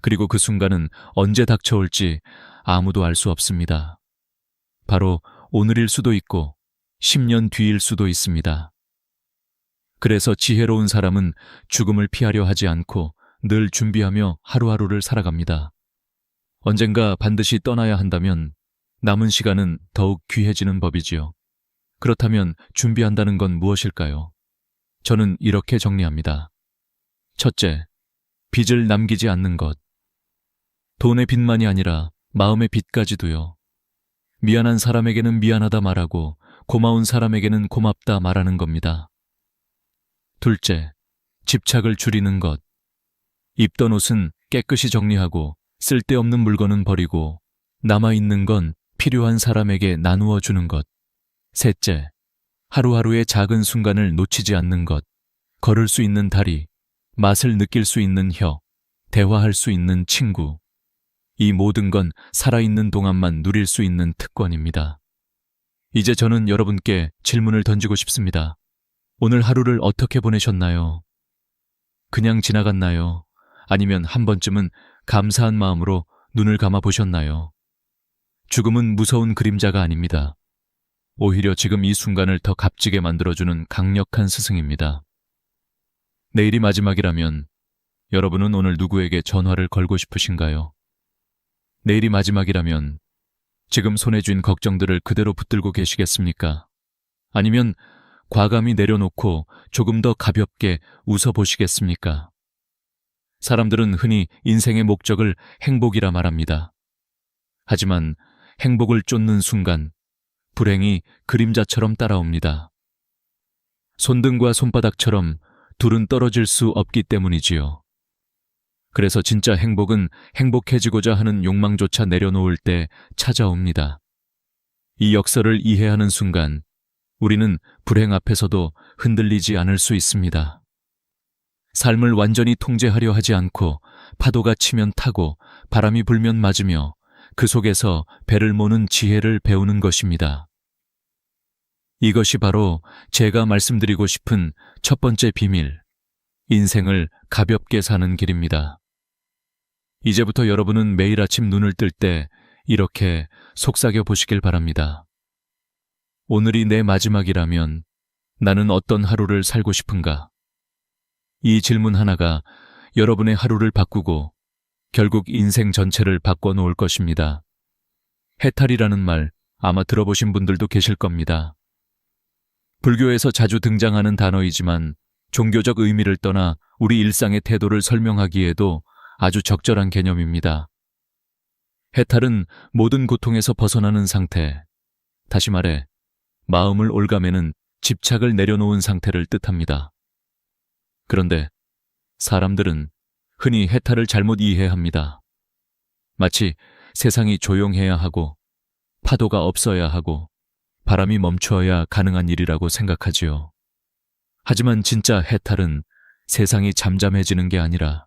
그리고 그 순간은 언제 닥쳐올지 아무도 알 수 없습니다. 바로 오늘일 수도 있고 10년 뒤일 수도 있습니다. 그래서 지혜로운 사람은 죽음을 피하려 하지 않고 늘 준비하며 하루하루를 살아갑니다. 언젠가 반드시 떠나야 한다면 남은 시간은 더욱 귀해지는 법이지요. 그렇다면 준비한다는 건 무엇일까요? 저는 이렇게 정리합니다. 첫째, 빚을 남기지 않는 것. 돈의 빚만이 아니라 마음의 빚까지도요. 미안한 사람에게는 미안하다 말하고 고마운 사람에게는 고맙다 말하는 겁니다. 둘째, 집착을 줄이는 것. 입던 옷은 깨끗이 정리하고 쓸데없는 물건은 버리고 남아있는 건 필요한 사람에게 나누어 주는 것. 셋째, 하루하루의 작은 순간을 놓치지 않는 것. 걸을 수 있는 다리, 맛을 느낄 수 있는 혀, 대화할 수 있는 친구. 이 모든 건 살아있는 동안만 누릴 수 있는 특권입니다. 이제 저는 여러분께 질문을 던지고 싶습니다. 오늘 하루를 어떻게 보내셨나요? 그냥 지나갔나요? 아니면 한 번쯤은 감사한 마음으로 눈을 감아 보셨나요? 죽음은 무서운 그림자가 아닙니다. 오히려 지금 이 순간을 더 값지게 만들어주는 강력한 스승입니다. 내일이 마지막이라면 여러분은 오늘 누구에게 전화를 걸고 싶으신가요? 내일이 마지막이라면 지금 손에 쥔 걱정들을 그대로 붙들고 계시겠습니까? 아니면 과감히 내려놓고 조금 더 가볍게 웃어보시겠습니까? 사람들은 흔히 인생의 목적을 행복이라 말합니다. 하지만 행복을 쫓는 순간 불행이 그림자처럼 따라옵니다. 손등과 손바닥처럼 둘은 떨어질 수 없기 때문이지요. 그래서 진짜 행복은 행복해지고자 하는 욕망조차 내려놓을 때 찾아옵니다. 이 역설을 이해하는 순간 우리는 불행 앞에서도 흔들리지 않을 수 있습니다. 삶을 완전히 통제하려 하지 않고 파도가 치면 타고 바람이 불면 맞으며 그 속에서 배를 모는 지혜를 배우는 것입니다. 이것이 바로 제가 말씀드리고 싶은 첫 번째 비밀, 인생을 가볍게 사는 길입니다. 이제부터 여러분은 매일 아침 눈을 뜰 때 이렇게 속삭여 보시길 바랍니다. 오늘이 내 마지막이라면 나는 어떤 하루를 살고 싶은가? 이 질문 하나가 여러분의 하루를 바꾸고 결국 인생 전체를 바꿔놓을 것입니다. 해탈이라는 말 아마 들어보신 분들도 계실 겁니다. 불교에서 자주 등장하는 단어이지만 종교적 의미를 떠나 우리 일상의 태도를 설명하기에도 아주 적절한 개념입니다. 해탈은 모든 고통에서 벗어나는 상태, 다시 말해 마음을 옭아매는 집착을 내려놓은 상태를 뜻합니다. 그런데 사람들은 흔히 해탈을 잘못 이해합니다. 마치 세상이 조용해야 하고 파도가 없어야 하고 바람이 멈추어야 가능한 일이라고 생각하지요. 하지만 진짜 해탈은 세상이 잠잠해지는 게 아니라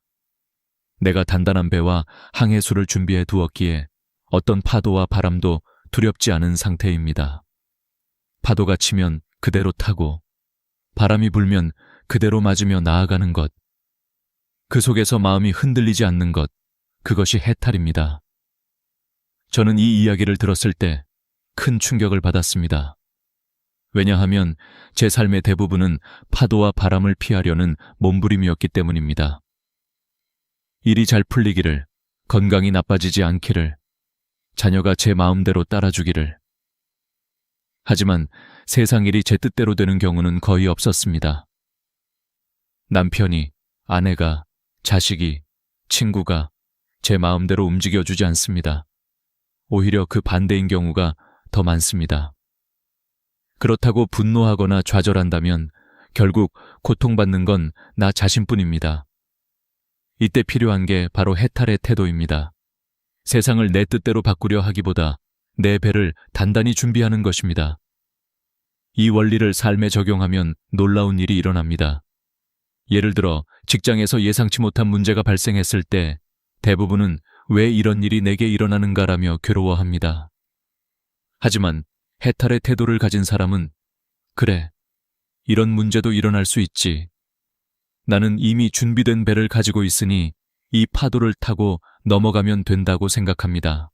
내가 단단한 배와 항해수를 준비해 두었기에 어떤 파도와 바람도 두렵지 않은 상태입니다. 파도가 치면 그대로 타고 바람이 불면 그대로 맞으며 나아가는 것. 그 속에서 마음이 흔들리지 않는 것. 그것이 해탈입니다. 저는 이 이야기를 들었을 때 큰 충격을 받았습니다. 왜냐하면 제 삶의 대부분은 파도와 바람을 피하려는 몸부림이었기 때문입니다. 일이 잘 풀리기를, 건강이 나빠지지 않기를, 자녀가 제 마음대로 따라주기를. 하지만 세상 일이 제 뜻대로 되는 경우는 거의 없었습니다. 남편이, 아내가, 자식이, 친구가 제 마음대로 움직여주지 않습니다. 오히려 그 반대인 경우가 더 많습니다. 그렇다고 분노하거나 좌절한다면 결국 고통받는 건 나 자신뿐입니다. 이때 필요한 게 바로 해탈의 태도입니다. 세상을 내 뜻대로 바꾸려 하기보다 내 배를 단단히 준비하는 것입니다. 이 원리를 삶에 적용하면 놀라운 일이 일어납니다. 예를 들어 직장에서 예상치 못한 문제가 발생했을 때 대부분은 왜 이런 일이 내게 일어나는가라며 괴로워합니다. 하지만 해탈의 태도를 가진 사람은 그래, 이런 문제도 일어날 수 있지. 나는 이미 준비된 배를 가지고 있으니 이 파도를 타고 넘어가면 된다고 생각합니다.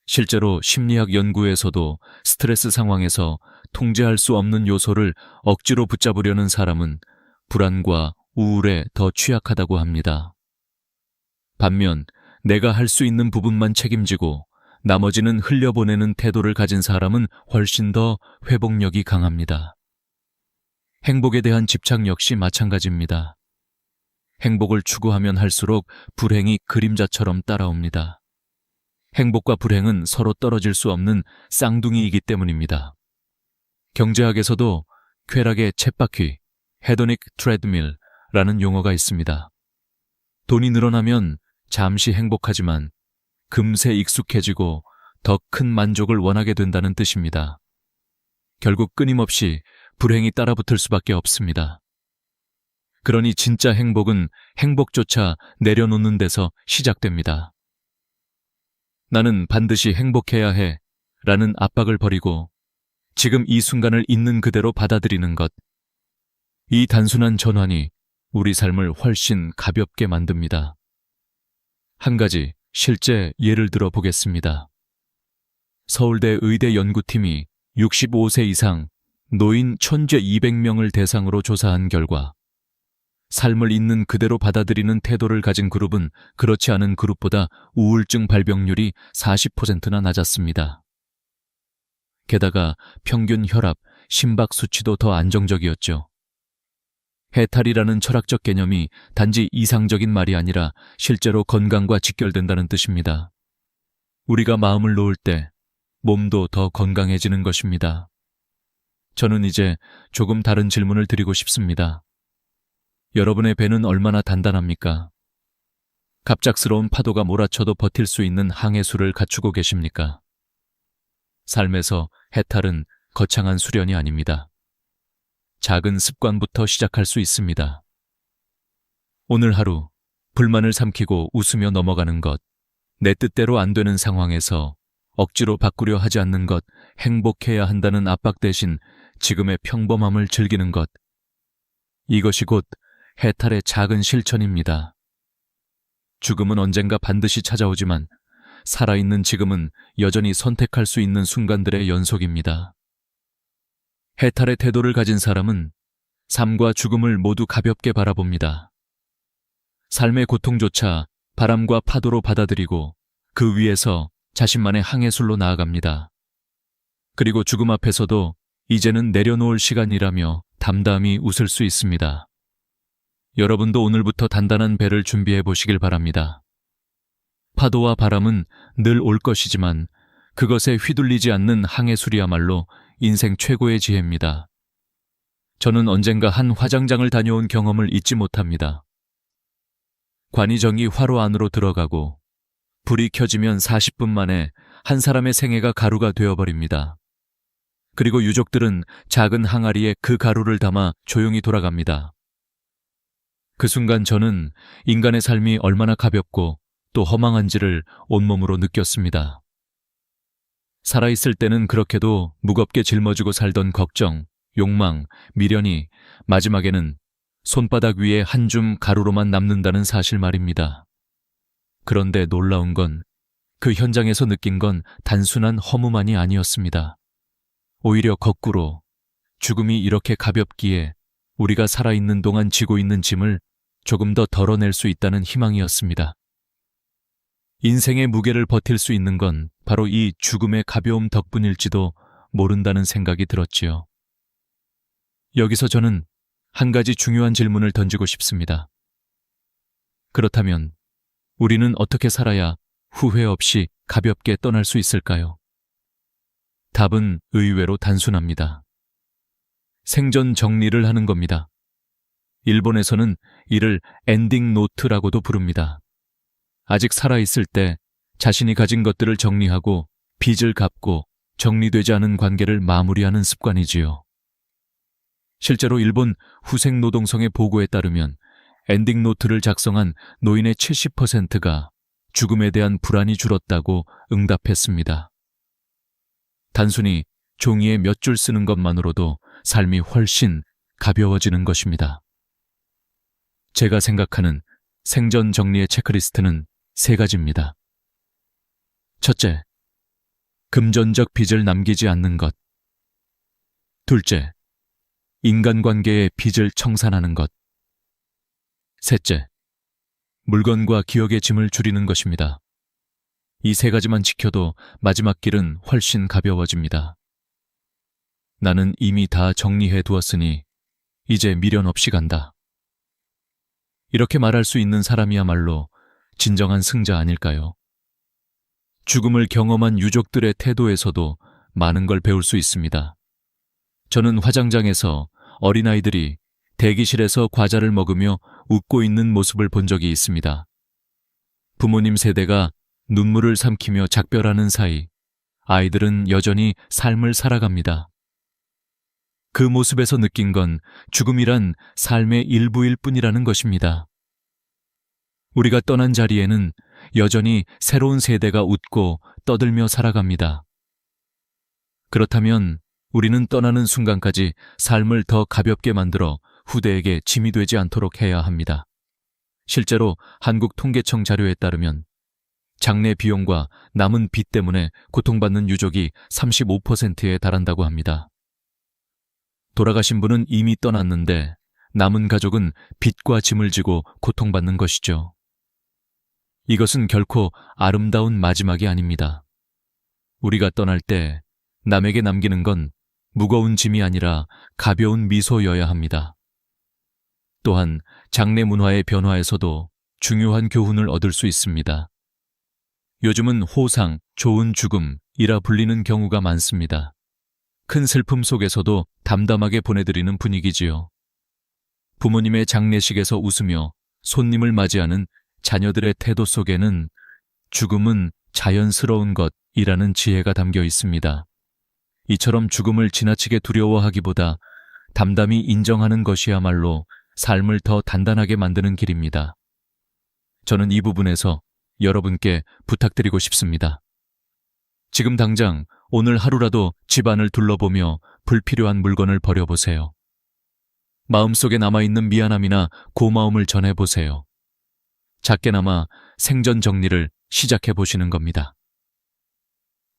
실제로 심리학 연구에서도 스트레스 상황에서 통제할 수 없는 요소를 억지로 붙잡으려는 사람은 불안과 우울에 더 취약하다고 합니다. 반면 내가 할 수 있는 부분만 책임지고 나머지는 흘려보내는 태도를 가진 사람은 훨씬 더 회복력이 강합니다. 행복에 대한 집착 역시 마찬가지입니다. 행복을 추구하면 할수록 불행이 그림자처럼 따라옵니다. 행복과 불행은 서로 떨어질 수 없는 쌍둥이이기 때문입니다. 경제학에서도 쾌락의 쳇바퀴, 헤도닉 트레드밀라는 용어가 있습니다. 돈이 늘어나면 잠시 행복하지만 금세 익숙해지고 더 큰 만족을 원하게 된다는 뜻입니다. 결국 끊임없이 불행이 따라붙을 수밖에 없습니다. 그러니 진짜 행복은 행복조차 내려놓는 데서 시작됩니다. 나는 반드시 행복해야 해 라는 압박을 버리고 지금 이 순간을 있는 그대로 받아들이는 것. 이 단순한 전환이 우리 삶을 훨씬 가볍게 만듭니다. 한 가지 실제 예를 들어 보겠습니다. 서울대 의대 연구팀이 65세 이상 노인 1200명을 대상으로 조사한 결과 삶을 있는 그대로 받아들이는 태도를 가진 그룹은 그렇지 않은 그룹보다 우울증 발병률이 40%나 낮았습니다. 게다가 평균 혈압, 심박 수치도 더 안정적이었죠. 해탈이라는 철학적 개념이 단지 이상적인 말이 아니라 실제로 건강과 직결된다는 뜻입니다. 우리가 마음을 놓을 때 몸도 더 건강해지는 것입니다. 저는 이제 조금 다른 질문을 드리고 싶습니다. 여러분의 배는 얼마나 단단합니까? 갑작스러운 파도가 몰아쳐도 버틸 수 있는 항해수를 갖추고 계십니까? 삶에서 해탈은 거창한 수련이 아닙니다. 작은 습관부터 시작할 수 있습니다. 오늘 하루 불만을 삼키고 웃으며 넘어가는 것, 내 뜻대로 안 되는 상황에서 억지로 바꾸려 하지 않는 것, 행복해야 한다는 압박 대신 지금의 평범함을 즐기는 것. 이것이 곧 해탈의 작은 실천입니다. 죽음은 언젠가 반드시 찾아오지만 살아있는 지금은 여전히 선택할 수 있는 순간들의 연속입니다. 해탈의 태도를 가진 사람은 삶과 죽음을 모두 가볍게 바라봅니다. 삶의 고통조차 바람과 파도로 받아들이고 그 위에서 자신만의 항해술로 나아갑니다. 그리고 죽음 앞에서도 이제는 내려놓을 시간이라며 담담히 웃을 수 있습니다. 여러분도 오늘부터 단단한 배를 준비해 보시길 바랍니다. 파도와 바람은 늘 올 것이지만 그것에 휘둘리지 않는 항해술이야말로 인생 최고의 지혜입니다. 저는 언젠가 한 화장장을 다녀온 경험을 잊지 못합니다. 관이정이 화로 안으로 들어가고 불이 켜지면 40분 만에 한 사람의 생애가 가루가 되어버립니다. 그리고 유족들은 작은 항아리에 그 가루를 담아 조용히 돌아갑니다. 그 순간 저는 인간의 삶이 얼마나 가볍고 또 허망한지를 온몸으로 느꼈습니다. 살아있을 때는 그렇게도 무겁게 짊어지고 살던 걱정, 욕망, 미련이 마지막에는 손바닥 위에 한 줌 가루로만 남는다는 사실 말입니다. 그런데 놀라운 건 그 현장에서 느낀 건 단순한 허무만이 아니었습니다. 오히려 거꾸로 죽음이 이렇게 가볍기에 우리가 살아있는 동안 지고 있는 짐을 조금 더 덜어낼 수 있다는 희망이었습니다. 인생의 무게를 버틸 수 있는 건 바로 이 죽음의 가벼움 덕분일지도 모른다는 생각이 들었지요. 여기서 저는 한 가지 중요한 질문을 던지고 싶습니다. 그렇다면 우리는 어떻게 살아야 후회 없이 가볍게 떠날 수 있을까요? 답은 의외로 단순합니다. 생전 정리를 하는 겁니다. 일본에서는 이를 엔딩 노트라고도 부릅니다. 아직 살아있을 때 자신이 가진 것들을 정리하고 빚을 갚고 정리되지 않은 관계를 마무리하는 습관이지요. 실제로 일본 후생노동성의 보고에 따르면 엔딩 노트를 작성한 노인의 70%가 죽음에 대한 불안이 줄었다고 응답했습니다. 단순히 종이에 몇 줄 쓰는 것만으로도 삶이 훨씬 가벼워지는 것입니다. 제가 생각하는 생전 정리의 체크리스트는 3가지입니다. 첫째, 금전적 빚을 남기지 않는 것. 둘째, 인간관계의 빚을 청산하는 것. 셋째, 물건과 기억의 짐을 줄이는 것입니다. 이 3가지만 지켜도 마지막 길은 훨씬 가벼워집니다. 나는 이미 다 정리해 두었으니 이제 미련 없이 간다. 이렇게 말할 수 있는 사람이야말로 진정한 승자 아닐까요? 죽음을 경험한 유족들의 태도에서도 많은 걸 배울 수 있습니다. 저는 화장장에서 어린아이들이 대기실에서 과자를 먹으며 웃고 있는 모습을 본 적이 있습니다. 부모님 세대가 눈물을 삼키며 작별하는 사이 아이들은 여전히 삶을 살아갑니다. 그 모습에서 느낀 건 죽음이란 삶의 일부일 뿐이라는 것입니다. 우리가 떠난 자리에는 여전히 새로운 세대가 웃고 떠들며 살아갑니다. 그렇다면 우리는 떠나는 순간까지 삶을 더 가볍게 만들어 후대에게 짐이 되지 않도록 해야 합니다. 실제로 한국통계청 자료에 따르면 장례 비용과 남은 빚 때문에 고통받는 유족이 35%에 달한다고 합니다. 돌아가신 분은 이미 떠났는데 남은 가족은 빚과 짐을 지고 고통받는 것이죠. 이것은 결코 아름다운 마지막이 아닙니다. 우리가 떠날 때 남에게 남기는 건 무거운 짐이 아니라 가벼운 미소여야 합니다. 또한 장례 문화의 변화에서도 중요한 교훈을 얻을 수 있습니다. 요즘은 호상, 좋은 죽음이라 불리는 경우가 많습니다. 큰 슬픔 속에서도 담담하게 보내드리는 분위기지요. 부모님의 장례식에서 웃으며 손님을 맞이하는 자녀들의 태도 속에는 죽음은 자연스러운 것이라는 지혜가 담겨 있습니다. 이처럼 죽음을 지나치게 두려워하기보다 담담히 인정하는 것이야말로 삶을 더 단단하게 만드는 길입니다. 저는 이 부분에서 여러분께 부탁드리고 싶습니다. 지금 당장 오늘 하루라도 집안을 둘러보며 불필요한 물건을 버려보세요. 마음속에 남아있는 미안함이나 고마움을 전해보세요. 작게나마 생전 정리를 시작해 보시는 겁니다.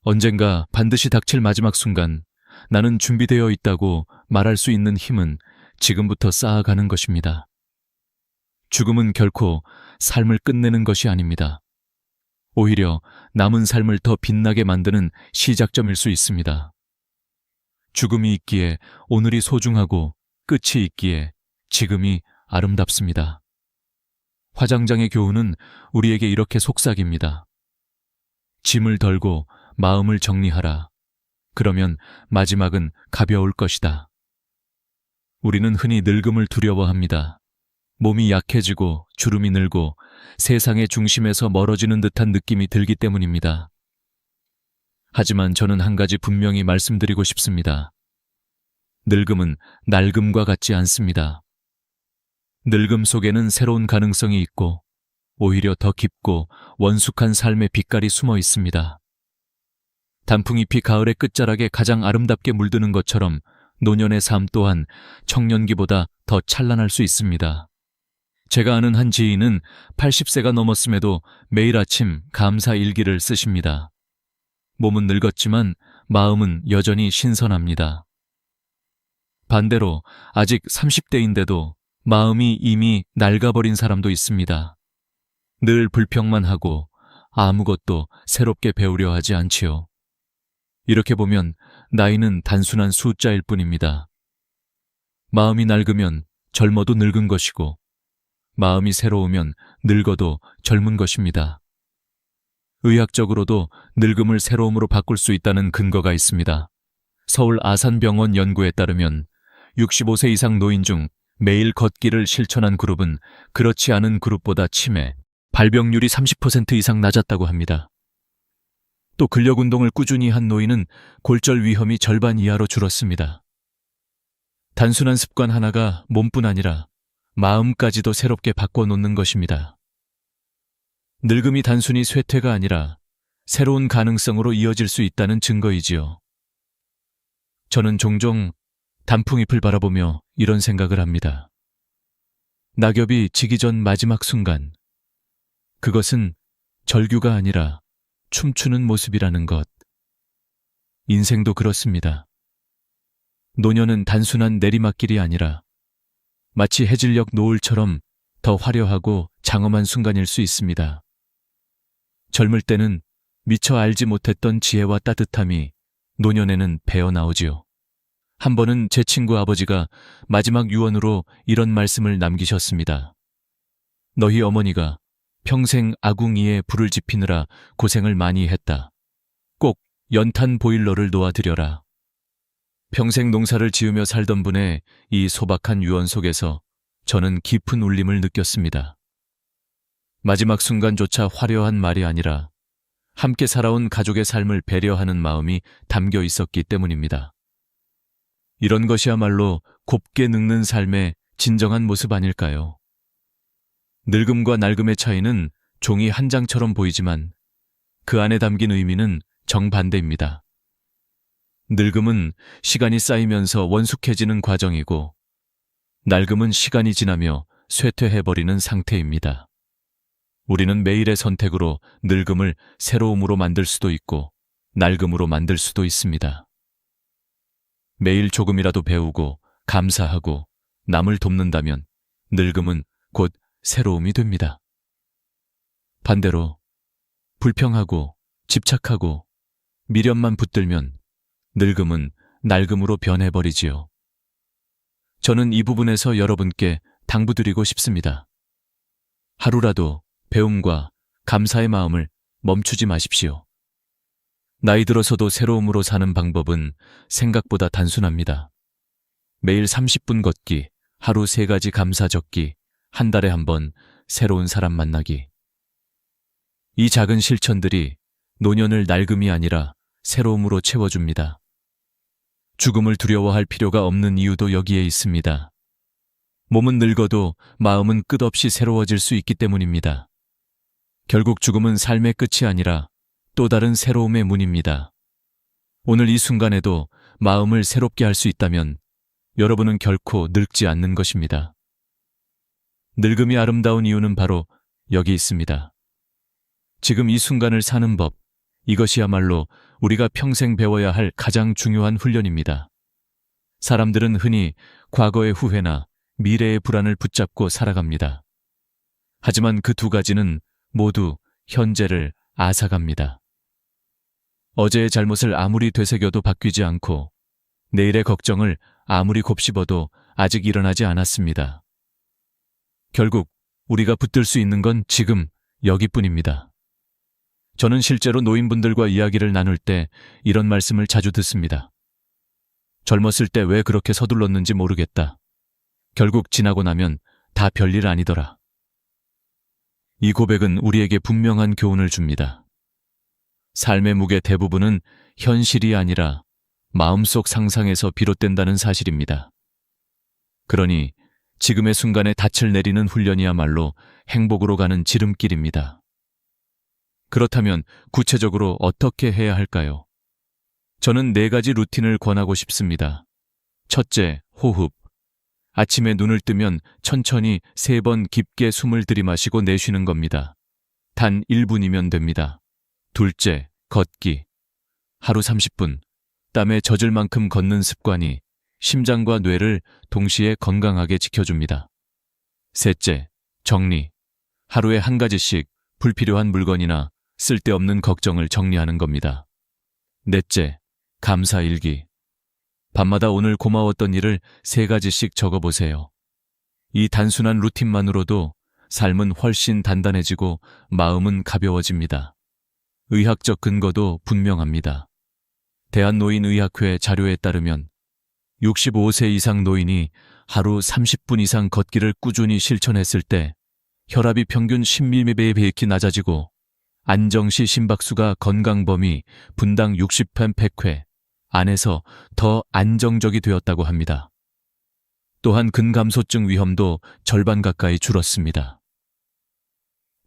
언젠가 반드시 닥칠 마지막 순간 나는 준비되어 있다고 말할 수 있는 힘은 지금부터 쌓아가는 것입니다. 죽음은 결코 삶을 끝내는 것이 아닙니다. 오히려 남은 삶을 더 빛나게 만드는 시작점일 수 있습니다. 죽음이 있기에 오늘이 소중하고 끝이 있기에 지금이 아름답습니다. 화장장의 교훈은 우리에게 이렇게 속삭입니다. 짐을 덜고 마음을 정리하라. 그러면 마지막은 가벼울 것이다. 우리는 흔히 늙음을 두려워합니다. 몸이 약해지고 주름이 늘고 세상의 중심에서 멀어지는 듯한 느낌이 들기 때문입니다. 하지만 저는 한 가지 분명히 말씀드리고 싶습니다. 늙음은 낡음과 같지 않습니다. 늙음 속에는 새로운 가능성이 있고 오히려 더 깊고 원숙한 삶의 빛깔이 숨어 있습니다. 단풍잎이 가을의 끝자락에 가장 아름답게 물드는 것처럼 노년의 삶 또한 청년기보다 더 찬란할 수 있습니다. 제가 아는 한 지인은 80세가 넘었음에도 매일 아침 감사 일기를 쓰십니다. 몸은 늙었지만 마음은 여전히 신선합니다. 반대로 아직 30대인데도 마음이 이미 낡아버린 사람도 있습니다. 늘 불평만 하고 아무것도 새롭게 배우려 하지 않지요. 이렇게 보면 나이는 단순한 숫자일 뿐입니다. 마음이 낡으면 젊어도 늙은 것이고 마음이 새로우면 늙어도 젊은 것입니다. 의학적으로도 늙음을 새로움으로 바꿀 수 있다는 근거가 있습니다. 서울 아산병원 연구에 따르면 65세 이상 노인 중 매일 걷기를 실천한 그룹은 그렇지 않은 그룹보다 치매, 발병률이 30% 이상 낮았다고 합니다. 또 근력 운동을 꾸준히 한 노인은 골절 위험이 절반 이하로 줄었습니다. 단순한 습관 하나가 몸뿐 아니라 마음까지도 새롭게 바꿔놓는 것입니다. 늙음이 단순히 쇠퇴가 아니라 새로운 가능성으로 이어질 수 있다는 증거이지요. 저는 종종 단풍잎을 바라보며 이런 생각을 합니다. 낙엽이 지기 전 마지막 순간, 그것은 절규가 아니라 춤추는 모습이라는 것. 인생도 그렇습니다. 노년은 단순한 내리막길이 아니라 마치 해질녘 노을처럼 더 화려하고 장엄한 순간일 수 있습니다. 젊을 때는 미처 알지 못했던 지혜와 따뜻함이 노년에는 배어나오지요. 한 번은 제 친구 아버지가 마지막 유언으로 이런 말씀을 남기셨습니다. 너희 어머니가 평생 아궁이에 불을 지피느라 고생을 많이 했다. 꼭 연탄 보일러를 놓아드려라. 평생 농사를 지으며 살던 분의 이 소박한 유언 속에서 저는 깊은 울림을 느꼈습니다. 마지막 순간조차 화려한 말이 아니라 함께 살아온 가족의 삶을 배려하는 마음이 담겨 있었기 때문입니다. 이런 것이야말로 곱게 늙는 삶의 진정한 모습 아닐까요? 늙음과 낡음의 차이는 종이 한 장처럼 보이지만 그 안에 담긴 의미는 정반대입니다. 늙음은 시간이 쌓이면서 원숙해지는 과정이고 낡음은 시간이 지나며 쇠퇴해버리는 상태입니다. 우리는 매일의 선택으로 늙음을 새로움으로 만들 수도 있고 낡음으로 만들 수도 있습니다. 매일 조금이라도 배우고 감사하고 남을 돕는다면 늙음은 곧 새로움이 됩니다. 반대로 불평하고 집착하고 미련만 붙들면 늙음은 낡음으로 변해버리지요. 저는 이 부분에서 여러분께 당부드리고 싶습니다. 하루라도 배움과 감사의 마음을 멈추지 마십시오. 나이 들어서도 새로움으로 사는 방법은 생각보다 단순합니다. 매일 30분 걷기, 하루 3가지 감사 적기, 한 달에 한 번 새로운 사람 만나기. 이 작은 실천들이 노년을 낡음이 아니라 새로움으로 채워줍니다. 죽음을 두려워할 필요가 없는 이유도 여기에 있습니다. 몸은 늙어도 마음은 끝없이 새로워질 수 있기 때문입니다. 결국 죽음은 삶의 끝이 아니라 또 다른 새로움의 문입니다. 오늘 이 순간에도 마음을 새롭게 할 수 있다면 여러분은 결코 늙지 않는 것입니다. 늙음이 아름다운 이유는 바로 여기 있습니다. 지금 이 순간을 사는 법, 이것이야말로 우리가 평생 배워야 할 가장 중요한 훈련입니다. 사람들은 흔히 과거의 후회나 미래의 불안을 붙잡고 살아갑니다. 하지만 그 두 가지는 모두 현재를 앗아갑니다. 어제의 잘못을 아무리 되새겨도 바뀌지 않고 내일의 걱정을 아무리 곱씹어도 아직 일어나지 않았습니다. 결국 우리가 붙들 수 있는 건 지금 여기뿐입니다. 저는 실제로 노인분들과 이야기를 나눌 때 이런 말씀을 자주 듣습니다. 젊었을 때 왜 그렇게 서둘렀는지 모르겠다. 결국 지나고 나면 다 별일 아니더라. 이 고백은 우리에게 분명한 교훈을 줍니다. 삶의 무게 대부분은 현실이 아니라 마음속 상상에서 비롯된다는 사실입니다. 그러니 지금의 순간에 닻을 내리는 훈련이야말로 행복으로 가는 지름길입니다. 그렇다면 구체적으로 어떻게 해야 할까요? 저는 4가지 루틴을 권하고 싶습니다. 첫째, 호흡. 아침에 눈을 뜨면 천천히 3번 깊게 숨을 들이마시고 내쉬는 겁니다. 단 1분이면 됩니다. 둘째, 걷기. 하루 30분, 땀에 젖을 만큼 걷는 습관이 심장과 뇌를 동시에 건강하게 지켜줍니다. 셋째, 정리. 하루에 1가지씩 불필요한 물건이나 쓸데없는 걱정을 정리하는 겁니다. 넷째, 감사일기. 밤마다 오늘 고마웠던 일을 3가지씩 적어보세요. 이 단순한 루틴만으로도 삶은 훨씬 단단해지고 마음은 가벼워집니다. 의학적 근거도 분명합니다. 대한노인의학회 자료에 따르면 65세 이상 노인이 하루 30분 이상 걷기를 꾸준히 실천했을 때 혈압이 평균 10mm에 비해 낮아지고 안정시 심박수가 건강 범위 분당 60회 100회 안에서 더 안정적이 되었다고 합니다. 또한 근감소증 위험도 절반 가까이 줄었습니다.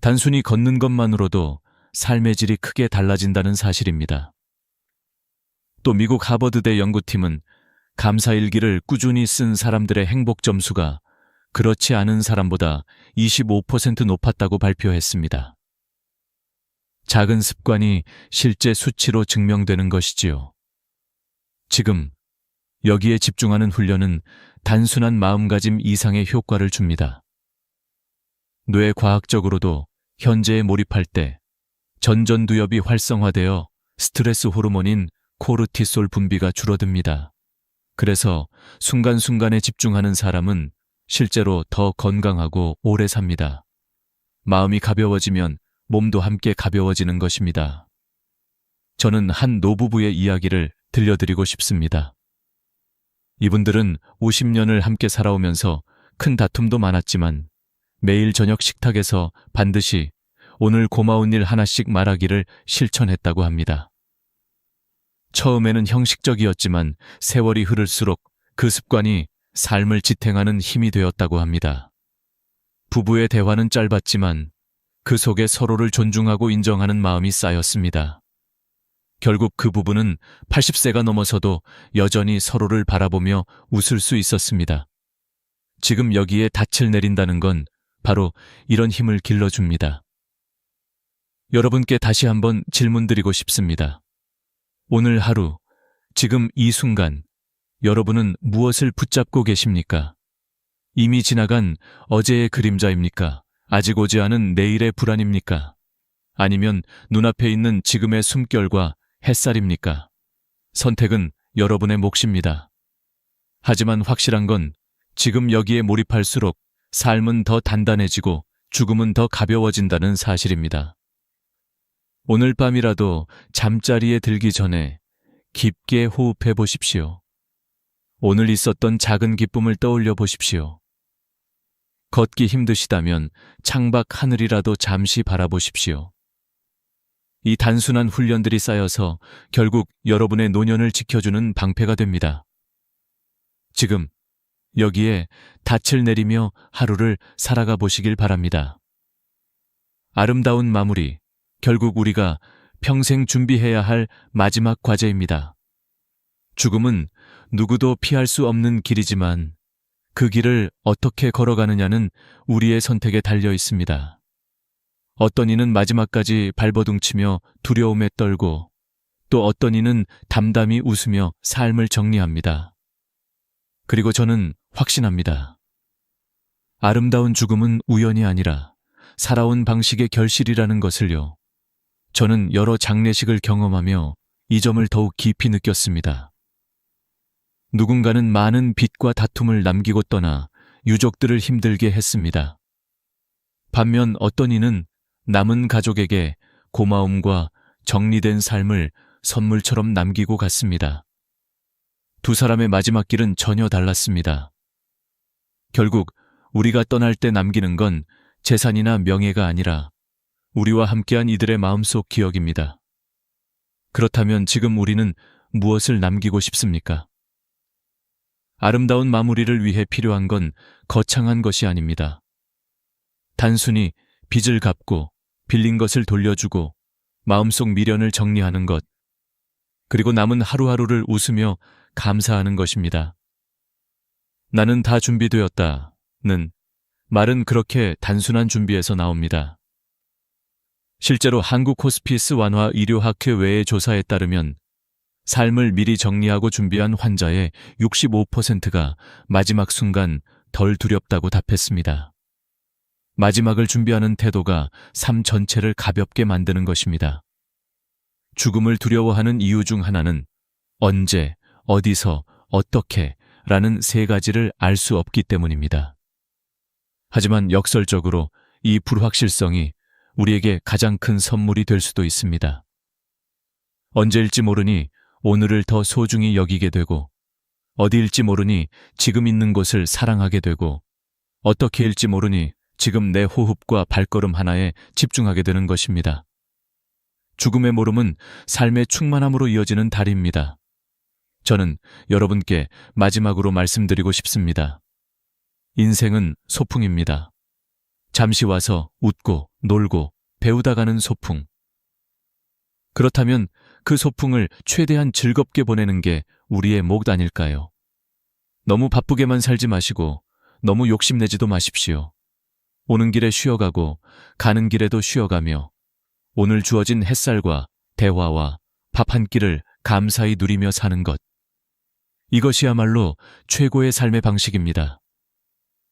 단순히 걷는 것만으로도 삶의 질이 크게 달라진다는 사실입니다. 또 미국 하버드대 연구팀은 감사일기를 꾸준히 쓴 사람들의 행복 점수가 그렇지 않은 사람보다 25% 높았다고 발표했습니다. 작은 습관이 실제 수치로 증명되는 것이지요. 지금 여기에 집중하는 훈련은 단순한 마음가짐 이상의 효과를 줍니다. 뇌 과학적으로도 현재에 몰입할 때 전전두엽이 활성화되어 스트레스 호르몬인 코르티솔 분비가 줄어듭니다. 그래서 순간순간에 집중하는 사람은 실제로 더 건강하고 오래 삽니다. 마음이 가벼워지면 몸도 함께 가벼워지는 것입니다. 저는 한 노부부의 이야기를 들려드리고 싶습니다. 이분들은 50년을 함께 살아오면서 큰 다툼도 많았지만 매일 저녁 식탁에서 반드시 오늘 고마운 일 하나씩 말하기를 실천했다고 합니다. 처음에는 형식적이었지만 세월이 흐를수록 그 습관이 삶을 지탱하는 힘이 되었다고 합니다. 부부의 대화는 짧았지만 그 속에 서로를 존중하고 인정하는 마음이 쌓였습니다. 결국 그 부부는 80세가 넘어서도 여전히 서로를 바라보며 웃을 수 있었습니다. 지금 여기에 닻을 내린다는 건 바로 이런 힘을 길러줍니다. 여러분께 다시 한번 질문드리고 싶습니다. 오늘 하루, 지금 이 순간, 여러분은 무엇을 붙잡고 계십니까? 이미 지나간 어제의 그림자입니까? 아직 오지 않은 내일의 불안입니까? 아니면 눈앞에 있는 지금의 숨결과 햇살입니까? 선택은 여러분의 몫입니다. 하지만 확실한 건 지금 여기에 몰입할수록 삶은 더 단단해지고 죽음은 더 가벼워진다는 사실입니다. 오늘 밤이라도 잠자리에 들기 전에 깊게 호흡해 보십시오. 오늘 있었던 작은 기쁨을 떠올려 보십시오. 걷기 힘드시다면 창밖 하늘이라도 잠시 바라보십시오. 이 단순한 훈련들이 쌓여서 결국 여러분의 노년을 지켜주는 방패가 됩니다. 지금 여기에 닻을 내리며 하루를 살아가 보시길 바랍니다. 아름다운 마무리, 결국 우리가 평생 준비해야 할 마지막 과제입니다. 죽음은 누구도 피할 수 없는 길이지만 그 길을 어떻게 걸어가느냐는 우리의 선택에 달려 있습니다. 어떤 이는 마지막까지 발버둥치며 두려움에 떨고 또 어떤 이는 담담히 웃으며 삶을 정리합니다. 그리고 저는 확신합니다. 아름다운 죽음은 우연이 아니라 살아온 방식의 결실이라는 것을요. 저는 여러 장례식을 경험하며 이 점을 더욱 깊이 느꼈습니다. 누군가는 많은 빚과 다툼을 남기고 떠나 유족들을 힘들게 했습니다. 반면 어떤 이는 남은 가족에게 고마움과 정리된 삶을 선물처럼 남기고 갔습니다. 두 사람의 마지막 길은 전혀 달랐습니다. 결국 우리가 떠날 때 남기는 건 재산이나 명예가 아니라 우리와 함께한 이들의 마음속 기억입니다. 그렇다면 지금 우리는 무엇을 남기고 싶습니까? 아름다운 마무리를 위해 필요한 건 거창한 것이 아닙니다. 단순히 빚을 갚고 빌린 것을 돌려주고 마음속 미련을 정리하는 것, 그리고 남은 하루하루를 웃으며 감사하는 것입니다. 나는 다 준비되었다는 말은 그렇게 단순한 준비에서 나옵니다. 실제로 한국 호스피스 완화 의료학회 외의 조사에 따르면 삶을 미리 정리하고 준비한 환자의 65%가 마지막 순간 덜 두렵다고 답했습니다. 마지막을 준비하는 태도가 삶 전체를 가볍게 만드는 것입니다. 죽음을 두려워하는 이유 중 하나는 언제, 어디서, 어떻게 라는 세 가지를 알 수 없기 때문입니다. 하지만 역설적으로 이 불확실성이 우리에게 가장 큰 선물이 될 수도 있습니다. 언제일지 모르니 오늘을 더 소중히 여기게 되고, 어디일지 모르니 지금 있는 곳을 사랑하게 되고, 어떻게 일지 모르니 지금 내 호흡과 발걸음 하나에 집중하게 되는 것입니다. 죽음의 모름은 삶의 충만함으로 이어지는 다리입니다. 저는 여러분께 마지막으로 말씀드리고 싶습니다. 인생은 소풍입니다. 잠시 와서 웃고 놀고 배우다 가는 소풍. 그렇다면 그 소풍을 최대한 즐겁게 보내는 게 우리의 몫 아닐까요? 너무 바쁘게만 살지 마시고 너무 욕심내지도 마십시오. 오는 길에 쉬어가고 가는 길에도 쉬어가며 오늘 주어진 햇살과 대화와 밥 한 끼를 감사히 누리며 사는 것. 이것이야말로 최고의 삶의 방식입니다.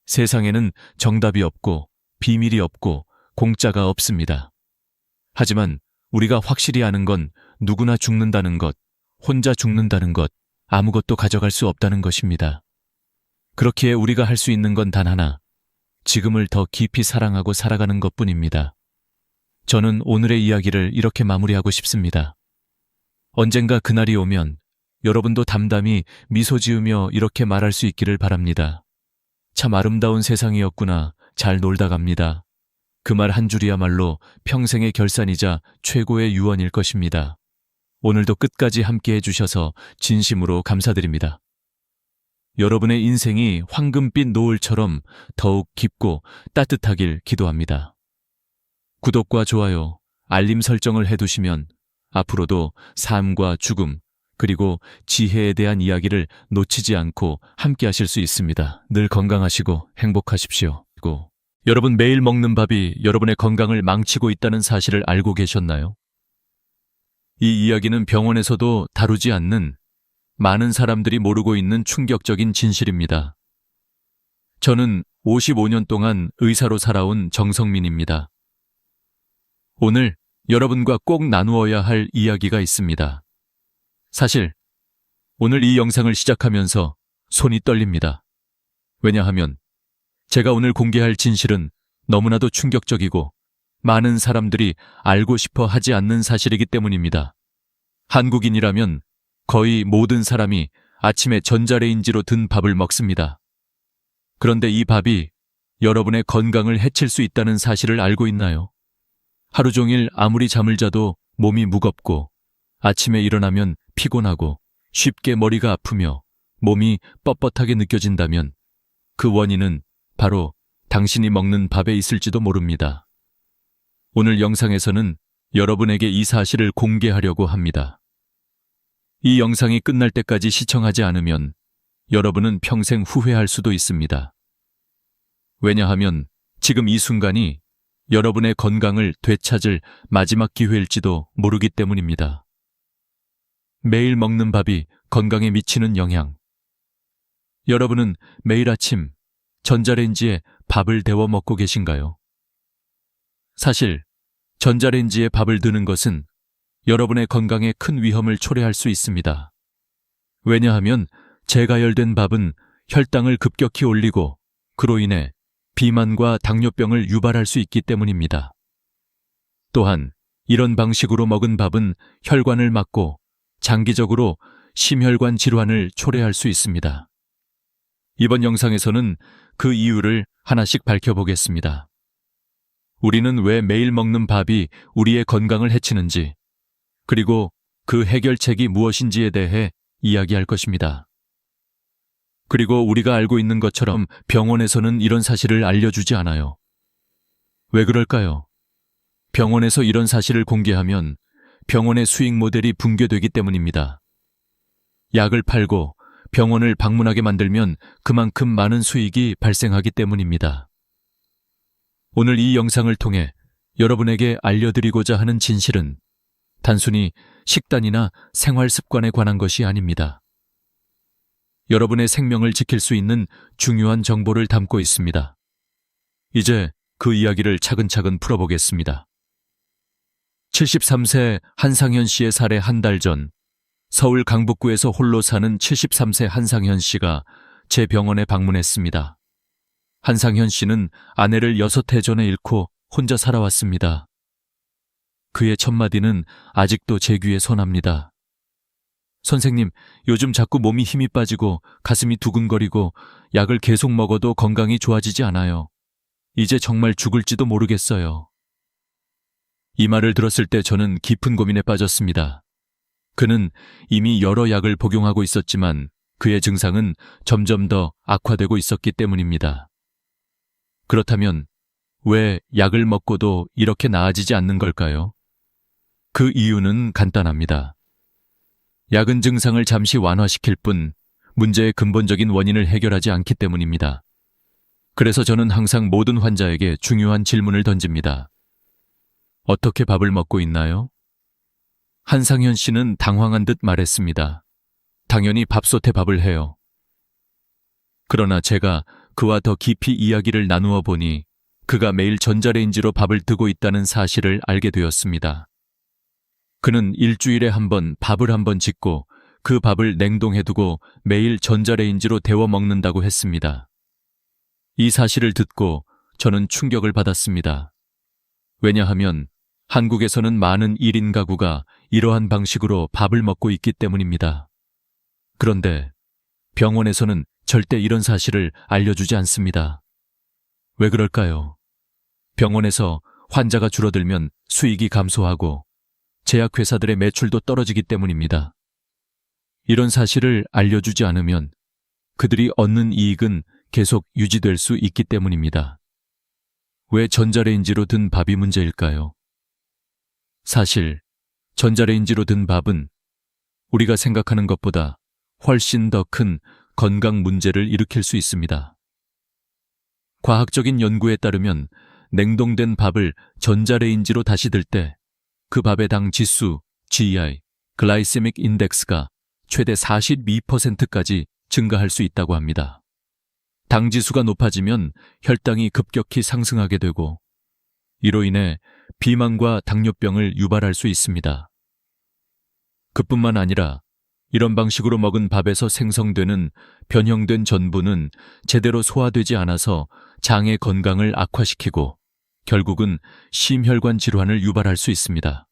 세상에는 정답이 없고 비밀이 없고 공짜가 없습니다. 하지만 우리가 확실히 아는 건 누구나 죽는다는 것, 혼자 죽는다는 것, 아무것도 가져갈 수 없다는 것입니다. 그렇기에 우리가 할 수 있는 건 단 하나, 지금을 더 깊이 사랑하고 살아가는 것뿐입니다. 저는 오늘의 이야기를 이렇게 마무리하고 싶습니다. 언젠가 그날이 오면 여러분도 담담히 미소 지으며 이렇게 말할 수 있기를 바랍니다. 참 아름다운 세상이었구나. 잘 놀다 갑니다. 그 말 한 줄이야말로 평생의 결산이자 최고의 유언일 것입니다. 오늘도 끝까지 함께 해주셔서 진심으로 감사드립니다. 여러분의 인생이 황금빛 노을처럼 더욱 깊고 따뜻하길 기도합니다. 구독과 좋아요, 알림 설정을 해두시면 앞으로도 삶과 죽음, 그리고 지혜에 대한 이야기를 놓치지 않고 함께 하실 수 있습니다. 늘 건강하시고 행복하십시오. 여러분 매일 먹는 밥이 여러분의 건강을 망치고 있다는 사실을 알고 계셨나요? 이 이야기는 병원에서도 다루지 않는 많은 사람들이 모르고 있는 충격적인 진실입니다. 저는 55년 동안 의사로 살아온 정성민입니다. 오늘 여러분과 꼭 나누어야 할 이야기가 있습니다. 사실 오늘 이 영상을 시작하면서 손이 떨립니다. 왜냐하면 제가 오늘 공개할 진실은 너무나도 충격적이고 많은 사람들이 알고 싶어 하지 않는 사실이기 때문입니다. 한국인이라면 거의 모든 사람이 아침에 전자레인지로 든 밥을 먹습니다. 그런데 이 밥이 여러분의 건강을 해칠 수 있다는 사실을 알고 있나요? 하루 종일 아무리 잠을 자도 몸이 무겁고 아침에 일어나면 피곤하고 쉽게 머리가 아프며 몸이 뻣뻣하게 느껴진다면 그 원인은 바로 당신이 먹는 밥에 있을지도 모릅니다. 오늘 영상에서는 여러분에게 이 사실을 공개하려고 합니다. 이 영상이 끝날 때까지 시청하지 않으면 여러분은 평생 후회할 수도 있습니다. 왜냐하면 지금 이 순간이 여러분의 건강을 되찾을 마지막 기회일지도 모르기 때문입니다. 매일 먹는 밥이 건강에 미치는 영향. 여러분은 매일 아침 전자레인지에 밥을 데워 먹고 계신가요? 사실 전자레인지에 밥을 드는 것은 여러분의 건강에 큰 위험을 초래할 수 있습니다. 왜냐하면 재가열된 밥은 혈당을 급격히 올리고 그로 인해 비만과 당뇨병을 유발할 수 있기 때문입니다. 또한 이런 방식으로 먹은 밥은 혈관을 막고 장기적으로 심혈관 질환을 초래할 수 있습니다. 이번 영상에서는 그 이유를 하나씩 밝혀보겠습니다. 우리는 왜 매일 먹는 밥이 우리의 건강을 해치는지, 그리고 그 해결책이 무엇인지에 대해 이야기할 것입니다. 그리고 우리가 알고 있는 것처럼 병원에서는 이런 사실을 알려주지 않아요. 왜 그럴까요? 병원에서 이런 사실을 공개하면 병원의 수익 모델이 붕괴되기 때문입니다. 약을 팔고 병원을 방문하게 만들면 그만큼 많은 수익이 발생하기 때문입니다. 오늘 이 영상을 통해 여러분에게 알려드리고자 하는 진실은 단순히 식단이나 생활 습관에 관한 것이 아닙니다. 여러분의 생명을 지킬 수 있는 중요한 정보를 담고 있습니다. 이제 그 이야기를 차근차근 풀어보겠습니다. 73세 한상현 씨의 살해 한 달 전, 서울 강북구에서 홀로 사는 73세 한상현 씨가 제 병원에 방문했습니다. 한상현 씨는 아내를 6해 전에 잃고 혼자 살아왔습니다. 그의 첫마디는 아직도 제 귀에 선합니다. 선생님, 요즘 자꾸 몸이 힘이 빠지고 가슴이 두근거리고 약을 계속 먹어도 건강이 좋아지지 않아요. 이제 정말 죽을지도 모르겠어요. 이 말을 들었을 때 저는 깊은 고민에 빠졌습니다. 그는 이미 여러 약을 복용하고 있었지만 그의 증상은 점점 더 악화되고 있었기 때문입니다. 그렇다면 왜 약을 먹고도 이렇게 나아지지 않는 걸까요? 그 이유는 간단합니다. 약은 증상을 잠시 완화시킬 뿐 문제의 근본적인 원인을 해결하지 않기 때문입니다. 그래서 저는 항상 모든 환자에게 중요한 질문을 던집니다. 어떻게 밥을 먹고 있나요? 한상현 씨는 당황한 듯 말했습니다. 당연히 밥솥에 밥을 해요. 그러나 제가 그와 더 깊이 이야기를 나누어 보니 그가 매일 전자레인지로 밥을 뜨고 있다는 사실을 알게 되었습니다. 그는 일주일에 한 번 밥을 한 번 짓고 그 밥을 냉동해두고 매일 전자레인지로 데워 먹는다고 했습니다. 이 사실을 듣고 저는 충격을 받았습니다. 왜냐하면 한국에서는 많은 1인 가구가 이러한 방식으로 밥을 먹고 있기 때문입니다. 그런데 병원에서는 절대 이런 사실을 알려주지 않습니다. 왜 그럴까요? 병원에서 환자가 줄어들면 수익이 감소하고 제약회사들의 매출도 떨어지기 때문입니다. 이런 사실을 알려주지 않으면 그들이 얻는 이익은 계속 유지될 수 있기 때문입니다. 왜 전자레인지로 든 밥이 문제일까요? 사실 전자레인지로 든 밥은 우리가 생각하는 것보다 훨씬 더 큰 건강 문제를 일으킬 수 있습니다. 과학적인 연구에 따르면 냉동된 밥을 전자레인지로 다시 들 때 그 밥의 당 지수, GI, 글라이세믹 인덱스가 최대 42%까지 증가할 수 있다고 합니다. 당 지수가 높아지면 혈당이 급격히 상승하게 되고 이로 인해 비만과 당뇨병을 유발할 수 있습니다. 그뿐만 아니라 이런 방식으로 먹은 밥에서 생성되는 변형된 전분은 제대로 소화되지 않아서 장의 건강을 악화시키고 결국은 심혈관 질환을 유발할 수 있습니다.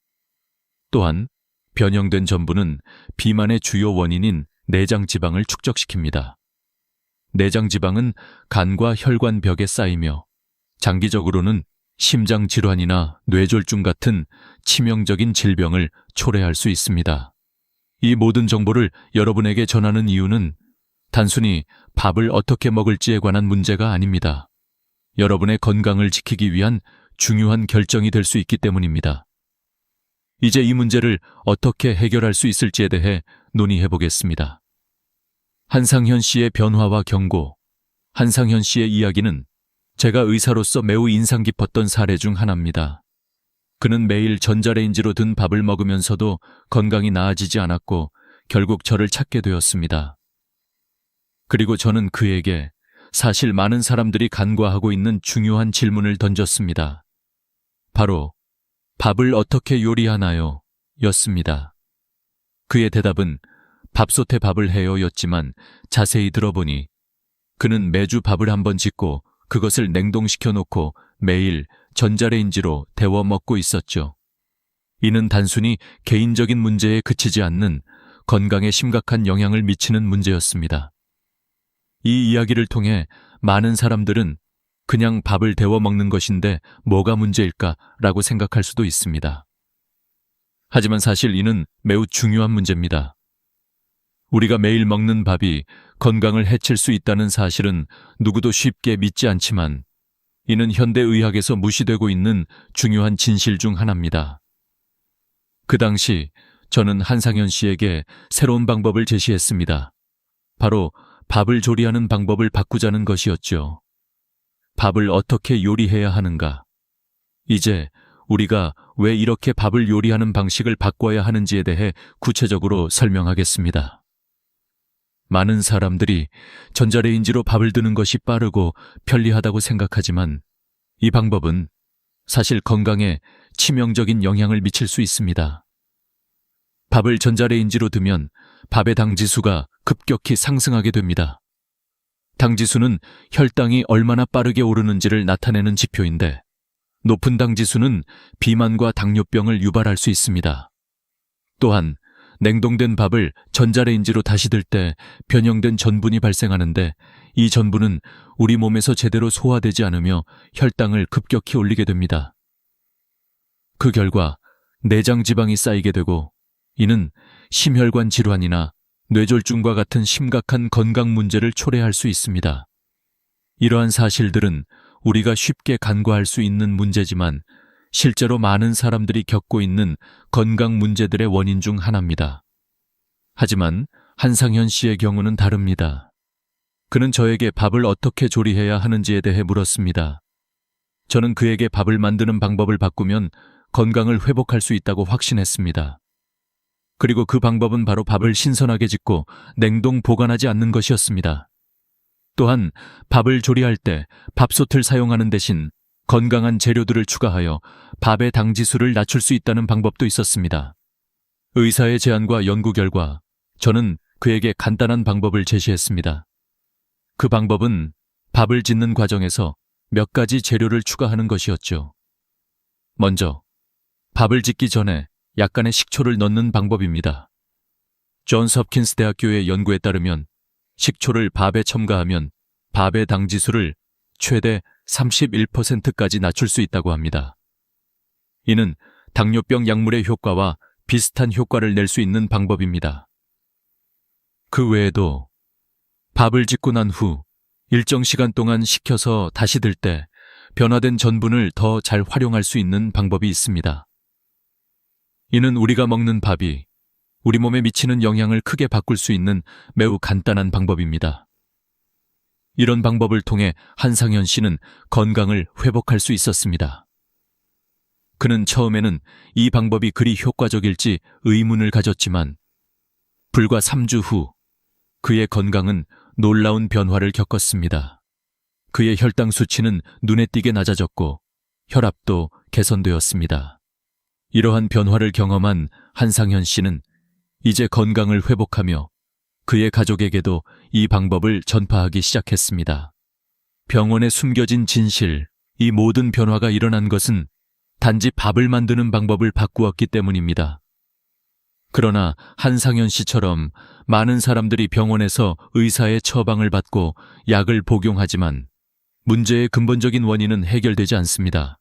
또한 변형된 전분은 비만의 주요 원인인 내장 지방을 축적시킵니다. 내장 지방은 간과 혈관 벽에 쌓이며 장기적으로는 심장 질환이나 뇌졸중 같은 치명적인 질병을 초래할 수 있습니다. 이 모든 정보를 여러분에게 전하는 이유는 단순히 밥을 어떻게 먹을지에 관한 문제가 아닙니다. 여러분의 건강을 지키기 위한 중요한 결정이 될 수 있기 때문입니다. 이제 이 문제를 어떻게 해결할 수 있을지에 대해 논의해 보겠습니다. 한상현 씨의 변화와 경고. 한상현 씨의 이야기는 제가 의사로서 매우 인상 깊었던 사례 중 하나입니다. 그는 매일 전자레인지로 든 밥을 먹으면서도 건강이 나아지지 않았고 결국 저를 찾게 되었습니다. 그리고 저는 그에게 사실 많은 사람들이 간과하고 있는 중요한 질문을 던졌습니다. 바로 밥을 어떻게 요리하나요? 였습니다. 그의 대답은 밥솥에 밥을 해요 였지만 자세히 들어보니 그는 매주 밥을 한번 짓고 그것을 냉동시켜 놓고 매일 전자레인지로 데워 먹고 있었죠. 이는 단순히 개인적인 문제에 그치지 않는 건강에 심각한 영향을 미치는 문제였습니다. 이 이야기를 통해 많은 사람들은 그냥 밥을 데워 먹는 것인데 뭐가 문제일까라고 생각할 수도 있습니다. 하지만 사실 이는 매우 중요한 문제입니다. 우리가 매일 먹는 밥이 건강을 해칠 수 있다는 사실은 누구도 쉽게 믿지 않지만 이는 현대의학에서 무시되고 있는 중요한 진실 중 하나입니다. 그 당시 저는 한상현 씨에게 새로운 방법을 제시했습니다. 바로 밥을 조리하는 방법을 바꾸자는 것이었죠. 밥을 어떻게 요리해야 하는가? 이제 우리가 왜 이렇게 밥을 요리하는 방식을 바꿔야 하는지에 대해 구체적으로 설명하겠습니다. 많은 사람들이 전자레인지로 밥을 드는 것이 빠르고 편리하다고 생각하지만 이 방법은 사실 건강에 치명적인 영향을 미칠 수 있습니다. 밥을 전자레인지로 두면 밥의 당지수가 급격히 상승하게 됩니다. 당지수는 혈당이 얼마나 빠르게 오르는지를 나타내는 지표인데 높은 당지수는 비만과 당뇨병을 유발할 수 있습니다. 또한 냉동된 밥을 전자레인지로 다시 들 때 변형된 전분이 발생하는데 이 전분은 우리 몸에서 제대로 소화되지 않으며 혈당을 급격히 올리게 됩니다. 그 결과 내장 지방이 쌓이게 되고 이는 심혈관 질환이나 뇌졸중과 같은 심각한 건강 문제를 초래할 수 있습니다. 이러한 사실들은 우리가 쉽게 간과할 수 있는 문제지만 실제로 많은 사람들이 겪고 있는 건강 문제들의 원인 중 하나입니다. 하지만 한상현 씨의 경우는 다릅니다. 그는 저에게 밥을 어떻게 조리해야 하는지에 대해 물었습니다. 저는 그에게 밥을 만드는 방법을 바꾸면 건강을 회복할 수 있다고 확신했습니다. 그리고 그 방법은 바로 밥을 신선하게 짓고 냉동 보관하지 않는 것이었습니다. 또한 밥을 조리할 때 밥솥을 사용하는 대신 건강한 재료들을 추가하여 밥의 당지수를 낮출 수 있다는 방법도 있었습니다. 의사의 제안과 연구 결과 저는 그에게 간단한 방법을 제시했습니다. 그 방법은 밥을 짓는 과정에서 몇 가지 재료를 추가하는 것이었죠. 먼저 밥을 짓기 전에 약간의 식초를 넣는 방법입니다. 존스 홉킨스 대학교의 연구에 따르면 식초를 밥에 첨가하면 밥의 당지수를 최대 31%까지 낮출 수 있다고 합니다. 이는 당뇨병 약물의 효과와 비슷한 효과를 낼 수 있는 방법입니다. 그 외에도 밥을 짓고 난 후 일정 시간 동안 식혀서 다시 들 때 변화된 전분을 더 잘 활용할 수 있는 방법이 있습니다. 이는 우리가 먹는 밥이 우리 몸에 미치는 영향을 크게 바꿀 수 있는 매우 간단한 방법입니다. 이런 방법을 통해 한상현 씨는 건강을 회복할 수 있었습니다. 그는 처음에는 이 방법이 그리 효과적일지 의문을 가졌지만 불과 3주 후 그의 건강은 놀라운 변화를 겪었습니다. 그의 혈당 수치는 눈에 띄게 낮아졌고 혈압도 개선되었습니다. 이러한 변화를 경험한 한상현 씨는 이제 건강을 회복하며 그의 가족에게도 이 방법을 전파하기 시작했습니다. 병원에 숨겨진 진실, 이 모든 변화가 일어난 것은 단지 밥을 만드는 방법을 바꾸었기 때문입니다. 그러나 한상현 씨처럼 많은 사람들이 병원에서 의사의 처방을 받고 약을 복용하지만 문제의 근본적인 원인은 해결되지 않습니다.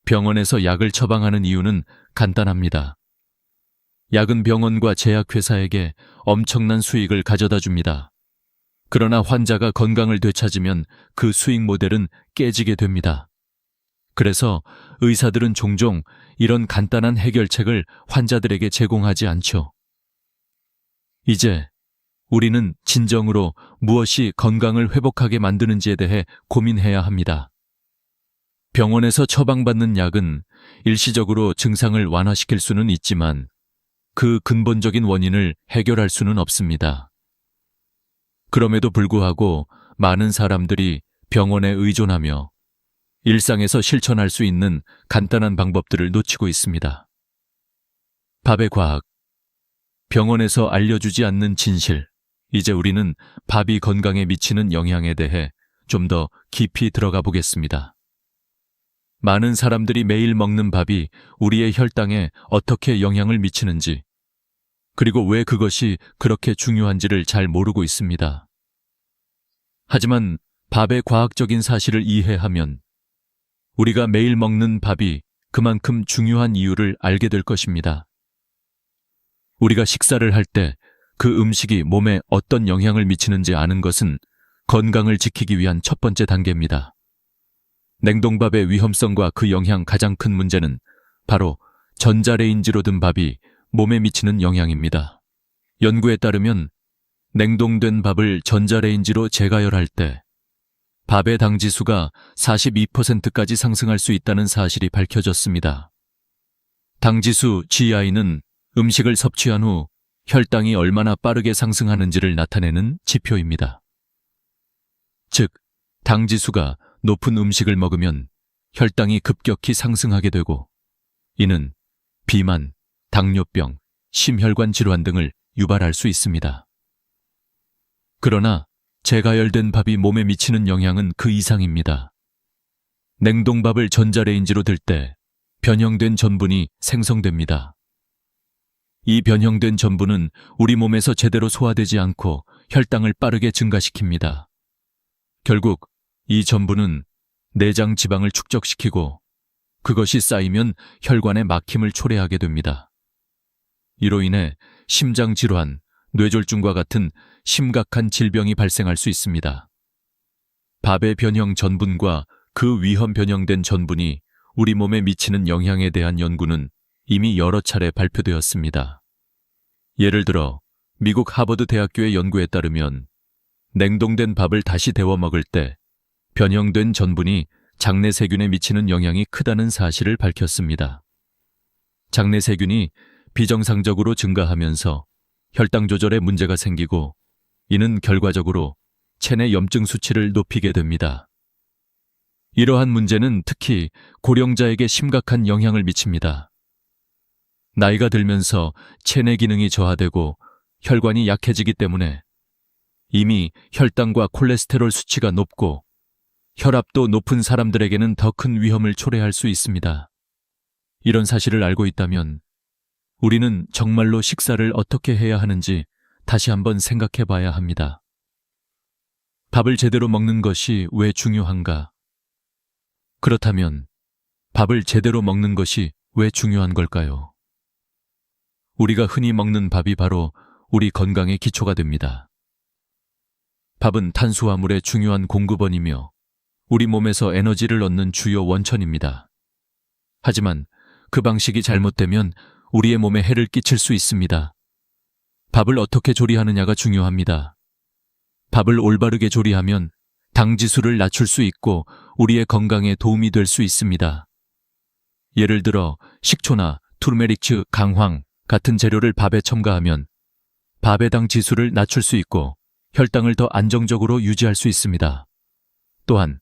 병원에서 약을 처방하는 이유는 간단합니다. 약은 병원과 제약회사에게 엄청난 수익을 가져다 줍니다. 그러나 환자가 건강을 되찾으면 그 수익 모델은 깨지게 됩니다. 그래서 의사들은 종종 이런 간단한 해결책을 환자들에게 제공하지 않죠. 이제 우리는 진정으로 무엇이 건강을 회복하게 만드는지에 대해 고민해야 합니다. 병원에서 처방받는 약은 일시적으로 증상을 완화시킬 수는 있지만 그 근본적인 원인을 해결할 수는 없습니다. 그럼에도 불구하고 많은 사람들이 병원에 의존하며 일상에서 실천할 수 있는 간단한 방법들을 놓치고 있습니다. 밥의 과학, 병원에서 알려주지 않는 진실. 이제 우리는 밥이 건강에 미치는 영향에 대해 좀 더 깊이 들어가 보겠습니다. 많은 사람들이 매일 먹는 밥이 우리의 혈당에 어떻게 영향을 미치는지, 그리고 왜 그것이 그렇게 중요한지를 잘 모르고 있습니다. 하지만 밥의 과학적인 사실을 이해하면 우리가 매일 먹는 밥이 그만큼 중요한 이유를 알게 될 것입니다. 우리가 식사를 할 때 그 음식이 몸에 어떤 영향을 미치는지 아는 것은 건강을 지키기 위한 첫 번째 단계입니다. 냉동밥의 위험성과 그 영향 가장 큰 문제는 바로 전자레인지로 든 밥이 몸에 미치는 영향입니다. 연구에 따르면 냉동된 밥을 전자레인지로 재가열할 때 밥의 당지수가 42%까지 상승할 수 있다는 사실이 밝혀졌습니다. 당지수 GI는 음식을 섭취한 후 혈당이 얼마나 빠르게 상승하는지를 나타내는 지표입니다. 즉, 당지수가 높은 음식을 먹으면 혈당이 급격히 상승하게 되고 이는 비만, 당뇨병, 심혈관 질환 등을 유발할 수 있습니다. 그러나 재가열된 밥이 몸에 미치는 영향은 그 이상입니다. 냉동밥을 전자레인지로 들 때 변형된 전분이 생성됩니다. 이 변형된 전분은 우리 몸에서 제대로 소화되지 않고 혈당을 빠르게 증가시킵니다. 결국 이 전분은 내장 지방을 축적시키고 그것이 쌓이면 혈관의 막힘을 초래하게 됩니다. 이로 인해 심장질환, 뇌졸중과 같은 심각한 질병이 발생할 수 있습니다. 밥의 변형 전분과 그 위험 변형된 전분이 우리 몸에 미치는 영향에 대한 연구는 이미 여러 차례 발표되었습니다. 예를 들어 미국 하버드 대학교의 연구에 따르면 냉동된 밥을 다시 데워 먹을 때 변형된 전분이 장내 세균에 미치는 영향이 크다는 사실을 밝혔습니다. 장내 세균이 비정상적으로 증가하면서 혈당 조절에 문제가 생기고 이는 결과적으로 체내 염증 수치를 높이게 됩니다. 이러한 문제는 특히 고령자에게 심각한 영향을 미칩니다. 나이가 들면서 체내 기능이 저하되고 혈관이 약해지기 때문에 이미 혈당과 콜레스테롤 수치가 높고 혈압도 높은 사람들에게는 더 큰 위험을 초래할 수 있습니다. 이런 사실을 알고 있다면 우리는 정말로 식사를 어떻게 해야 하는지 다시 한번 생각해 봐야 합니다. 밥을 제대로 먹는 것이 왜 중요한가? 그렇다면 밥을 제대로 먹는 것이 왜 중요한 걸까요? 우리가 흔히 먹는 밥이 바로 우리 건강의 기초가 됩니다. 밥은 탄수화물의 중요한 공급원이며 우리 몸에서 에너지를 얻는 주요 원천입니다. 하지만 그 방식이 잘못되면 우리의 몸에 해를 끼칠 수 있습니다. 밥을 어떻게 조리하느냐가 중요합니다. 밥을 올바르게 조리하면 당지수를 낮출 수 있고 우리의 건강에 도움이 될 수 있습니다. 예를 들어 식초나 투르메릭츠, 강황 같은 재료를 밥에 첨가하면 밥의 당 지수를 낮출 수 있고 혈당을 더 안정적으로 유지할 수 있습니다. 또한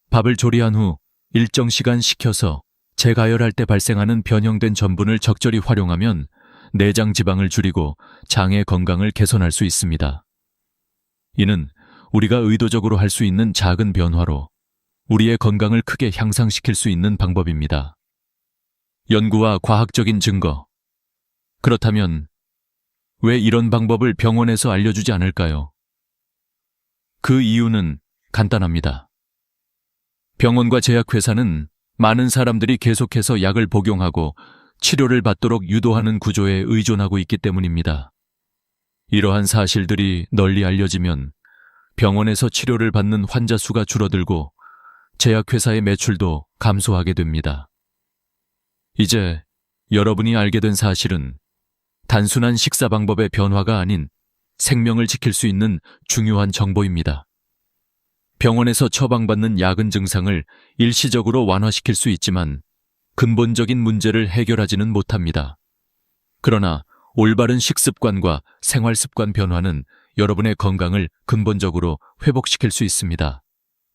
밥을 조리한 후 일정 시간 식혀서 재가열할 때 발생하는 변형된 전분을 적절히 활용하면 내장 지방을 줄이고 장의 건강을 개선할 수 있습니다. 이는 우리가 의도적으로 할 수 있는 작은 변화로 우리의 건강을 크게 향상시킬 수 있는 방법입니다. 연구와 과학적인 증거. 그렇다면 왜 이런 방법을 병원에서 알려주지 않을까요? 그 이유는 간단합니다. 병원과 제약회사는 많은 사람들이 계속해서 약을 복용하고 치료를 받도록 유도하는 구조에 의존하고 있기 때문입니다. 이러한 사실들이 널리 알려지면 병원에서 치료를 받는 환자 수가 줄어들고 제약회사의 매출도 감소하게 됩니다. 이제 여러분이 알게 된 사실은 단순한 식사 방법의 변화가 아닌 생명을 지킬 수 있는 중요한 정보입니다. 병원에서 처방받는 약은 증상을 일시적으로 완화시킬 수 있지만 근본적인 문제를 해결하지는 못합니다. 그러나 올바른 식습관과 생활습관 변화는 여러분의 건강을 근본적으로 회복시킬 수 있습니다.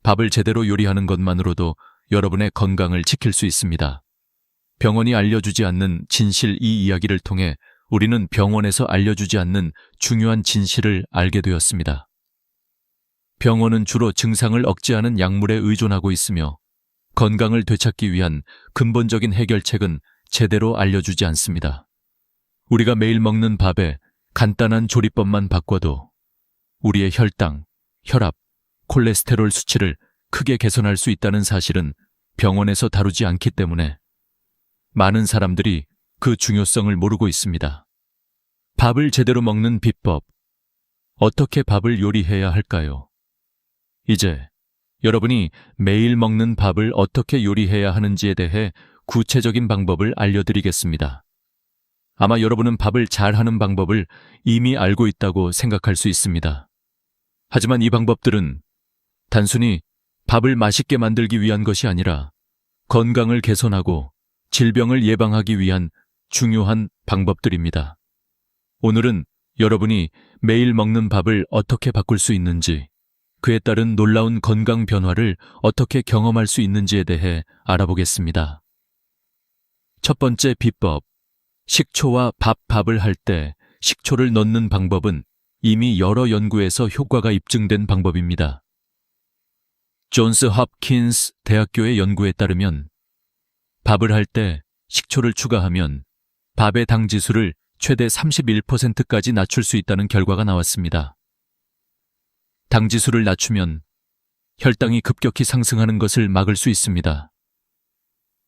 밥을 제대로 요리하는 것만으로도 여러분의 건강을 지킬 수 있습니다. 병원이 알려주지 않는 진실, 이 이야기를 통해 우리는 병원에서 알려주지 않는 중요한 진실을 알게 되었습니다. 병원은 주로 증상을 억제하는 약물에 의존하고 있으며 건강을 되찾기 위한 근본적인 해결책은 제대로 알려주지 않습니다. 우리가 매일 먹는 밥에 간단한 조리법만 바꿔도 우리의 혈당, 혈압, 콜레스테롤 수치를 크게 개선할 수 있다는 사실은 병원에서 다루지 않기 때문에 많은 사람들이 그 중요성을 모르고 있습니다. 밥을 제대로 먹는 비법, 어떻게 밥을 요리해야 할까요? 이제 여러분이 매일 먹는 밥을 어떻게 요리해야 하는지에 대해 구체적인 방법을 알려드리겠습니다. 아마 여러분은 밥을 잘하는 방법을 이미 알고 있다고 생각할 수 있습니다. 하지만 이 방법들은 단순히 밥을 맛있게 만들기 위한 것이 아니라 건강을 개선하고 질병을 예방하기 위한 중요한 방법들입니다. 오늘은 여러분이 매일 먹는 밥을 어떻게 바꿀 수 있는지, 그에 따른 놀라운 건강 변화를 어떻게 경험할 수 있는지에 대해 알아보겠습니다. 첫 번째 비법, 식초와 밥을 할 때 식초를 넣는 방법은 이미 여러 연구에서 효과가 입증된 방법입니다. 존스 홉킨스 대학교의 연구에 따르면 밥을 할 때 식초를 추가하면 밥의 당 지수를 최대 31%까지 낮출 수 있다는 결과가 나왔습니다. 당 지수를 낮추면 혈당이 급격히 상승하는 것을 막을 수 있습니다.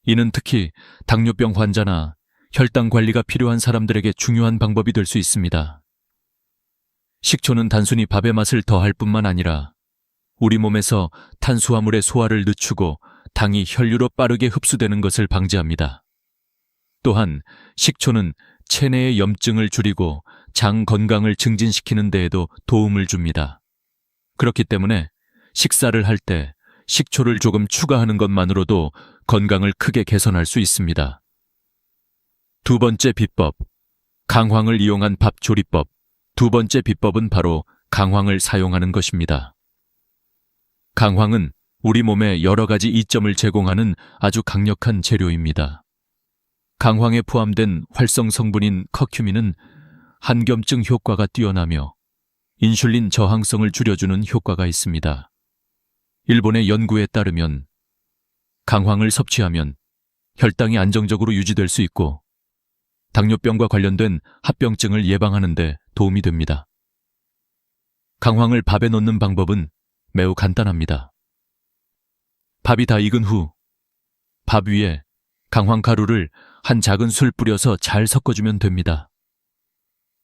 이는 특히 당뇨병 환자나 혈당 관리가 필요한 사람들에게 중요한 방법이 될 수 있습니다. 식초는 단순히 밥의 맛을 더할 뿐만 아니라 우리 몸에서 탄수화물의 소화를 늦추고 당이 혈류로 빠르게 흡수되는 것을 방지합니다. 또한 식초는 체내의 염증을 줄이고 장 건강을 증진시키는 데에도 도움을 줍니다. 그렇기 때문에 식사를 할 때 식초를 조금 추가하는 것만으로도 건강을 크게 개선할 수 있습니다. 두 번째 비법, 강황을 이용한 밥 조리법. 두 번째 비법은 바로 강황을 사용하는 것입니다. 강황은 우리 몸에 여러 가지 이점을 제공하는 아주 강력한 재료입니다. 강황에 포함된 활성 성분인 커큐민은 한겸증 효과가 뛰어나며 인슐린 저항성을 줄여주는 효과가 있습니다. 일본의 연구에 따르면 강황을 섭취하면 혈당이 안정적으로 유지될 수 있고 당뇨병과 관련된 합병증을 예방하는 데 도움이 됩니다. 강황을 밥에 넣는 방법은 매우 간단합니다. 밥이 다 익은 후 밥 위에 강황 가루를 한 작은 술 뿌려서 잘 섞어주면 됩니다.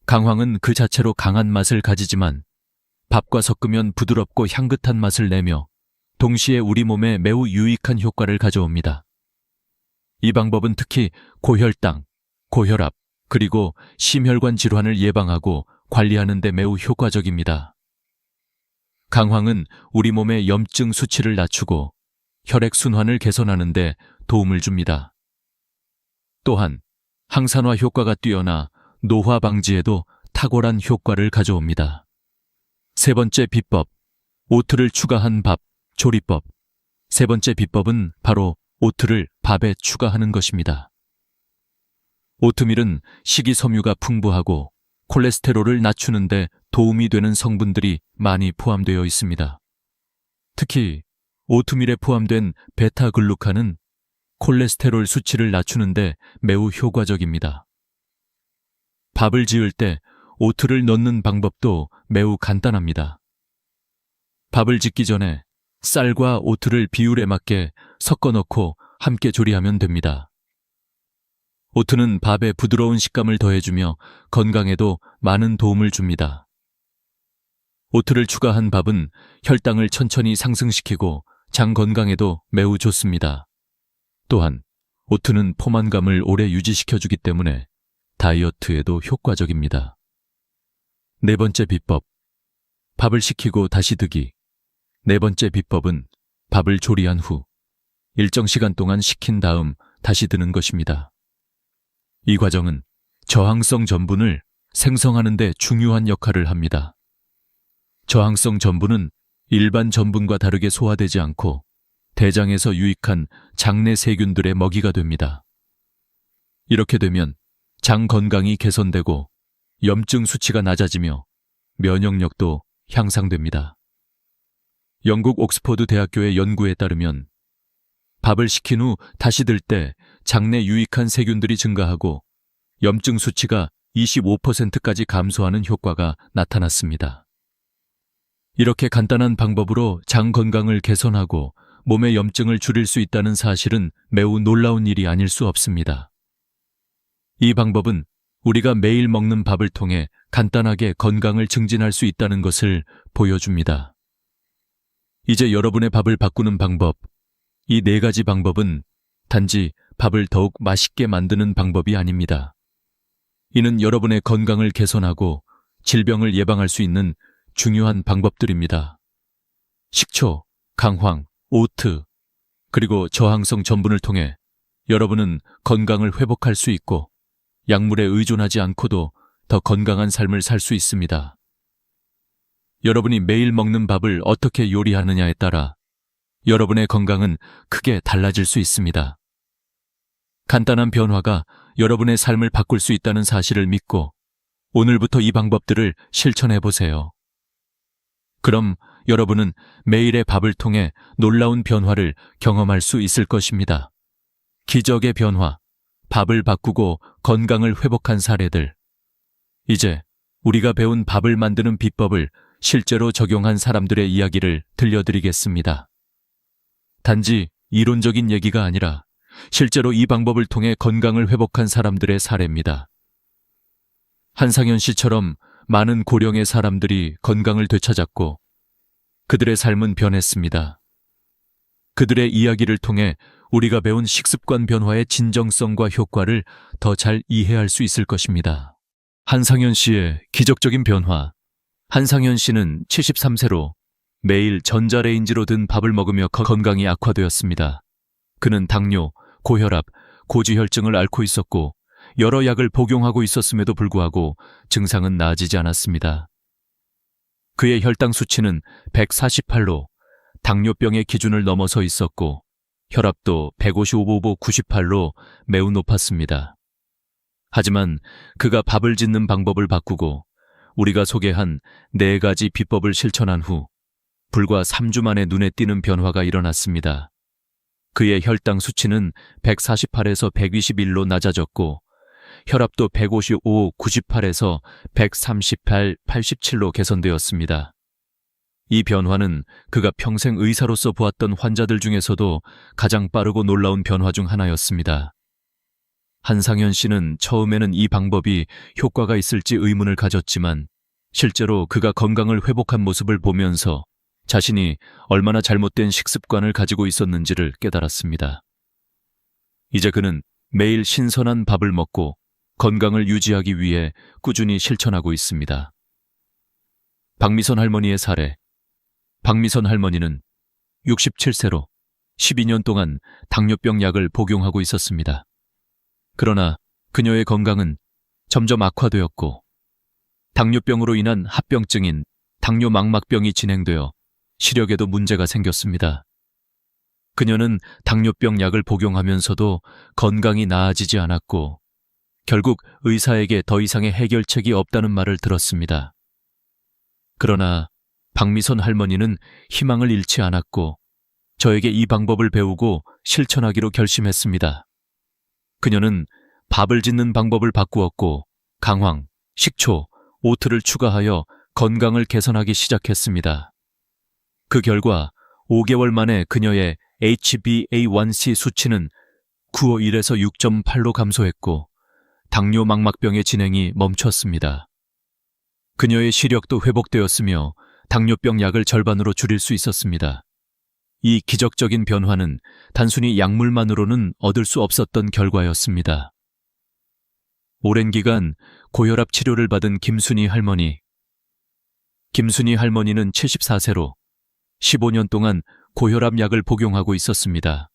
강황은 그 자체로 강한 맛을 가지지만 밥과 섞으면 부드럽고 향긋한 맛을 내며 동시에 우리 몸에 매우 유익한 효과를 가져옵니다. 이 방법은 특히 고혈당, 고혈압, 그리고 심혈관 질환을 예방하고 관리하는 데 매우 효과적입니다. 강황은 우리 몸의 염증 수치를 낮추고 혈액순환을 개선하는 데 도움을 줍니다. 또한 항산화 효과가 뛰어나 노화 방지에도 탁월한 효과를 가져옵니다. 세 번째 비법, 오트를 추가한 밥 조리법. 세 번째 비법은 바로 오트를 밥에 추가하는 것입니다. 오트밀은 식이섬유가 풍부하고 콜레스테롤을 낮추는 데 도움이 되는 성분들이 많이 포함되어 있습니다. 특히 오트밀에 포함된 베타글루칸은 콜레스테롤 수치를 낮추는 데 매우 효과적입니다. 밥을 지을 때 오트를 넣는 방법도 매우 간단합니다. 밥을 짓기 전에 쌀과 오트를 비율에 맞게 섞어 넣고 함께 조리하면 됩니다. 오트는 밥에 부드러운 식감을 더해주며 건강에도 많은 도움을 줍니다. 오트를 추가한 밥은 혈당을 천천히 상승시키고 장 건강에도 매우 좋습니다. 또한 오트는 포만감을 오래 유지시켜주기 때문에 다이어트에도 효과적입니다. 네 번째 비법. 밥을 식히고 다시 드기. 네 번째 비법은 밥을 조리한 후 일정 시간 동안 식힌 다음 다시 드는 것입니다. 이 과정은 저항성 전분을 생성하는 데 중요한 역할을 합니다. 저항성 전분은 일반 전분과 다르게 소화되지 않고 대장에서 유익한 장내 세균들의 먹이가 됩니다. 이렇게 되면 장 건강이 개선되고 염증 수치가 낮아지며 면역력도 향상됩니다. 영국 옥스퍼드 대학교의 연구에 따르면 밥을 식힌 후 다시 들 때 장내 유익한 세균들이 증가하고 염증 수치가 25%까지 감소하는 효과가 나타났습니다. 이렇게 간단한 방법으로 장 건강을 개선하고 몸의 염증을 줄일 수 있다는 사실은 매우 놀라운 일이 아닐 수 없습니다. 이 방법은 우리가 매일 먹는 밥을 통해 간단하게 건강을 증진할 수 있다는 것을 보여줍니다. 이제 여러분의 밥을 바꾸는 방법, 이 네 가지 방법은 단지 밥을 더욱 맛있게 만드는 방법이 아닙니다. 이는 여러분의 건강을 개선하고 질병을 예방할 수 있는 중요한 방법들입니다. 식초, 강황, 오트, 그리고 저항성 전분을 통해 여러분은 건강을 회복할 수 있고 약물에 의존하지 않고도 더 건강한 삶을 살 수 있습니다. 여러분이 매일 먹는 밥을 어떻게 요리하느냐에 따라 여러분의 건강은 크게 달라질 수 있습니다. 간단한 변화가 여러분의 삶을 바꿀 수 있다는 사실을 믿고 오늘부터 이 방법들을 실천해 보세요. 그럼 여러분은 매일의 밥을 통해 놀라운 변화를 경험할 수 있을 것입니다. 기적의 변화, 밥을 바꾸고 건강을 회복한 사례들. 이제 우리가 배운 밥을 만드는 비법을 실제로 적용한 사람들의 이야기를 들려드리겠습니다. 단지 이론적인 얘기가 아니라 실제로 이 방법을 통해 건강을 회복한 사람들의 사례입니다. 한상현 씨처럼 많은 고령의 사람들이 건강을 되찾았고 그들의 삶은 변했습니다. 그들의 이야기를 통해 우리가 배운 식습관 변화의 진정성과 효과를 더 잘 이해할 수 있을 것입니다. 한상현 씨의 기적적인 변화. 한상현 씨는 73세로 매일 전자레인지로 든 밥을 먹으며 건강이 악화되었습니다. 그는 당뇨, 고혈압, 고지혈증을 앓고 있었고 여러 약을 복용하고 있었음에도 불구하고 증상은 나아지지 않았습니다. 그의 혈당 수치는 148로 당뇨병의 기준을 넘어서 있었고 혈압도 155/98로 매우 높았습니다. 하지만 그가 밥을 짓는 방법을 바꾸고 우리가 소개한 4가지 비법을 실천한 후 불과 3주 만에 눈에 띄는 변화가 일어났습니다. 그의 혈당 수치는 148에서 121로 낮아졌고 혈압도 155/98에서 138/87로 개선되었습니다. 이 변화는 그가 평생 의사로서 보았던 환자들 중에서도 가장 빠르고 놀라운 변화 중 하나였습니다. 한상현 씨는 처음에는 이 방법이 효과가 있을지 의문을 가졌지만 실제로 그가 건강을 회복한 모습을 보면서 자신이 얼마나 잘못된 식습관을 가지고 있었는지를 깨달았습니다. 이제 그는 매일 신선한 밥을 먹고 건강을 유지하기 위해 꾸준히 실천하고 있습니다. 박미선 할머니의 사례. 박미선 할머니는 67세로 12년 동안 당뇨병 약을 복용하고 있었습니다. 그러나 그녀의 건강은 점점 악화되었고 당뇨병으로 인한 합병증인 당뇨망막병이 진행되어 시력에도 문제가 생겼습니다. 그녀는 당뇨병 약을 복용하면서도 건강이 나아지지 않았고 결국 의사에게 더 이상의 해결책이 없다는 말을 들었습니다. 그러나 박미선 할머니는 희망을 잃지 않았고 저에게 이 방법을 배우고 실천하기로 결심했습니다. 그녀는 밥을 짓는 방법을 바꾸었고 강황, 식초, 오트를 추가하여 건강을 개선하기 시작했습니다. 그 결과 5개월 만에 그녀의 HbA1c 수치는 9.1에서 6.8로 감소했고 당뇨망막병의 진행이 멈췄습니다. 그녀의 시력도 회복되었으며 당뇨병 약을 절반으로 줄일 수 있었습니다. 이 기적적인 변화는 단순히 약물만으로는 얻을 수 없었던 결과였습니다. 오랜 기간 고혈압 치료를 받은 김순희 할머니, 김순희 할머니는 74세로 15년 동안 고혈압 약을 복용하고 있었습니다.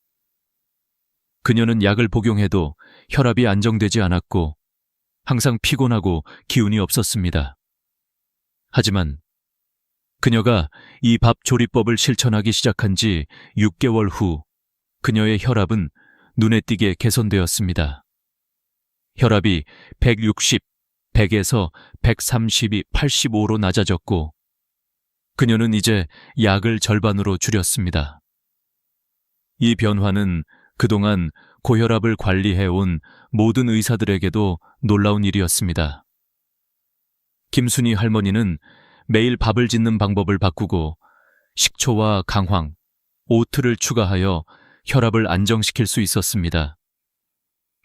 그녀는 약을 복용해도 혈압이 안정되지 않았고 항상 피곤하고 기운이 없었습니다. 하지만 그녀가 이 밥 조리법을 실천하기 시작한 지 6개월 후 그녀의 혈압은 눈에 띄게 개선되었습니다. 혈압이 160, 100에서 132, 85로 낮아졌고 그녀는 이제 약을 절반으로 줄였습니다. 이 변화는 그동안 고혈압을 관리해온 모든 의사들에게도 놀라운 일이었습니다. 김순희 할머니는 매일 밥을 짓는 방법을 바꾸고 식초와 강황, 오트를 추가하여 혈압을 안정시킬 수 있었습니다.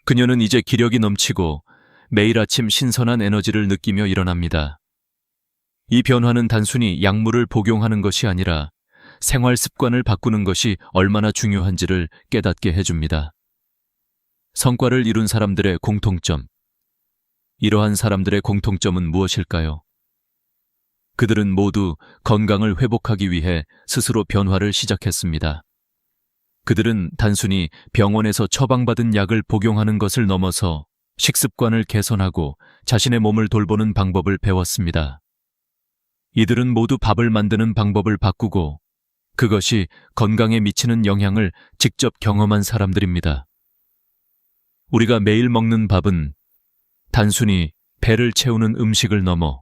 그녀는 이제 기력이 넘치고 매일 아침 신선한 에너지를 느끼며 일어납니다. 이 변화는 단순히 약물을 복용하는 것이 아니라 생활 습관을 바꾸는 것이 얼마나 중요한지를 깨닫게 해줍니다. 성과를 이룬 사람들의 공통점. 이러한 사람들의 공통점은 무엇일까요? 그들은 모두 건강을 회복하기 위해 스스로 변화를 시작했습니다. 그들은 단순히 병원에서 처방받은 약을 복용하는 것을 넘어서 식습관을 개선하고 자신의 몸을 돌보는 방법을 배웠습니다. 이들은 모두 밥을 만드는 방법을 바꾸고 그것이 건강에 미치는 영향을 직접 경험한 사람들입니다. 우리가 매일 먹는 밥은 단순히 배를 채우는 음식을 넘어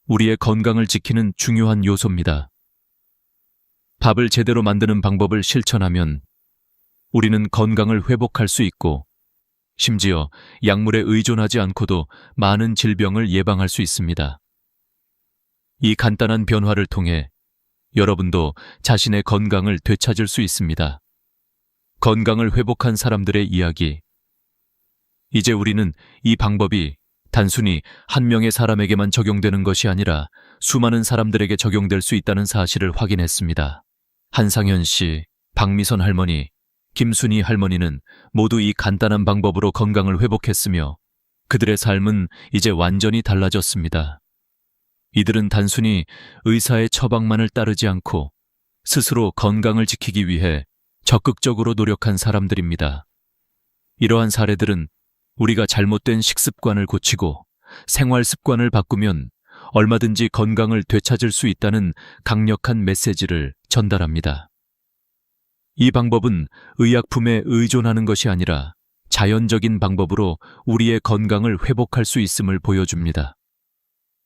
우리의 건강을 지키는 중요한 요소입니다. 밥을 제대로 만드는 방법을 실천하면 우리는 건강을 회복할 수 있고 심지어 약물에 의존하지 않고도 많은 질병을 예방할 수 있습니다. 이 간단한 변화를 통해 여러분도 자신의 건강을 되찾을 수 있습니다. 건강을 회복한 사람들의 이야기. 이제 우리는 이 방법이 단순히 한 명의 사람에게만 적용되는 것이 아니라 수많은 사람들에게 적용될 수 있다는 사실을 확인했습니다. 한상현 씨, 박미선 할머니, 김순희 할머니는 모두 이 간단한 방법으로 건강을 회복했으며 그들의 삶은 이제 완전히 달라졌습니다. 이들은 단순히 의사의 처방만을 따르지 않고 스스로 건강을 지키기 위해 적극적으로 노력한 사람들입니다. 이러한 사례들은 우리가 잘못된 식습관을 고치고 생활 습관을 바꾸면 얼마든지 건강을 되찾을 수 있다는 강력한 메시지를 전달합니다. 이 방법은 의약품에 의존하는 것이 아니라 자연적인 방법으로 우리의 건강을 회복할 수 있음을 보여줍니다.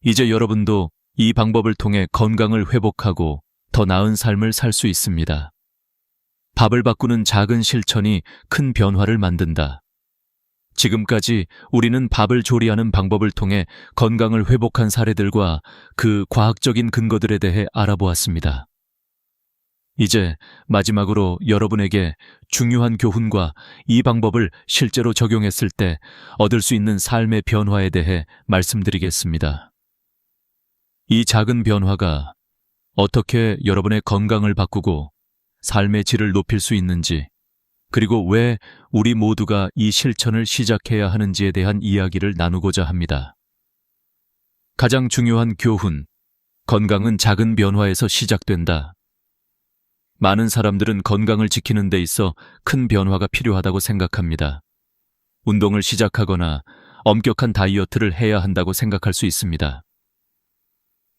이제 여러분도 이 방법을 통해 건강을 회복하고 더 나은 삶을 살 수 있습니다. 밥을 바꾸는 작은 실천이 큰 변화를 만든다. 지금까지 우리는 밥을 조리하는 방법을 통해 건강을 회복한 사례들과 그 과학적인 근거들에 대해 알아보았습니다. 이제 마지막으로 여러분에게 중요한 교훈과 이 방법을 실제로 적용했을 때 얻을 수 있는 삶의 변화에 대해 말씀드리겠습니다. 이 작은 변화가 어떻게 여러분의 건강을 바꾸고 삶의 질을 높일 수 있는지, 그리고 왜 우리 모두가 이 실천을 시작해야 하는지에 대한 이야기를 나누고자 합니다. 가장 중요한 교훈, 건강은 작은 변화에서 시작된다. 많은 사람들은 건강을 지키는 데 있어 큰 변화가 필요하다고 생각합니다. 운동을 시작하거나 엄격한 다이어트를 해야 한다고 생각할 수 있습니다.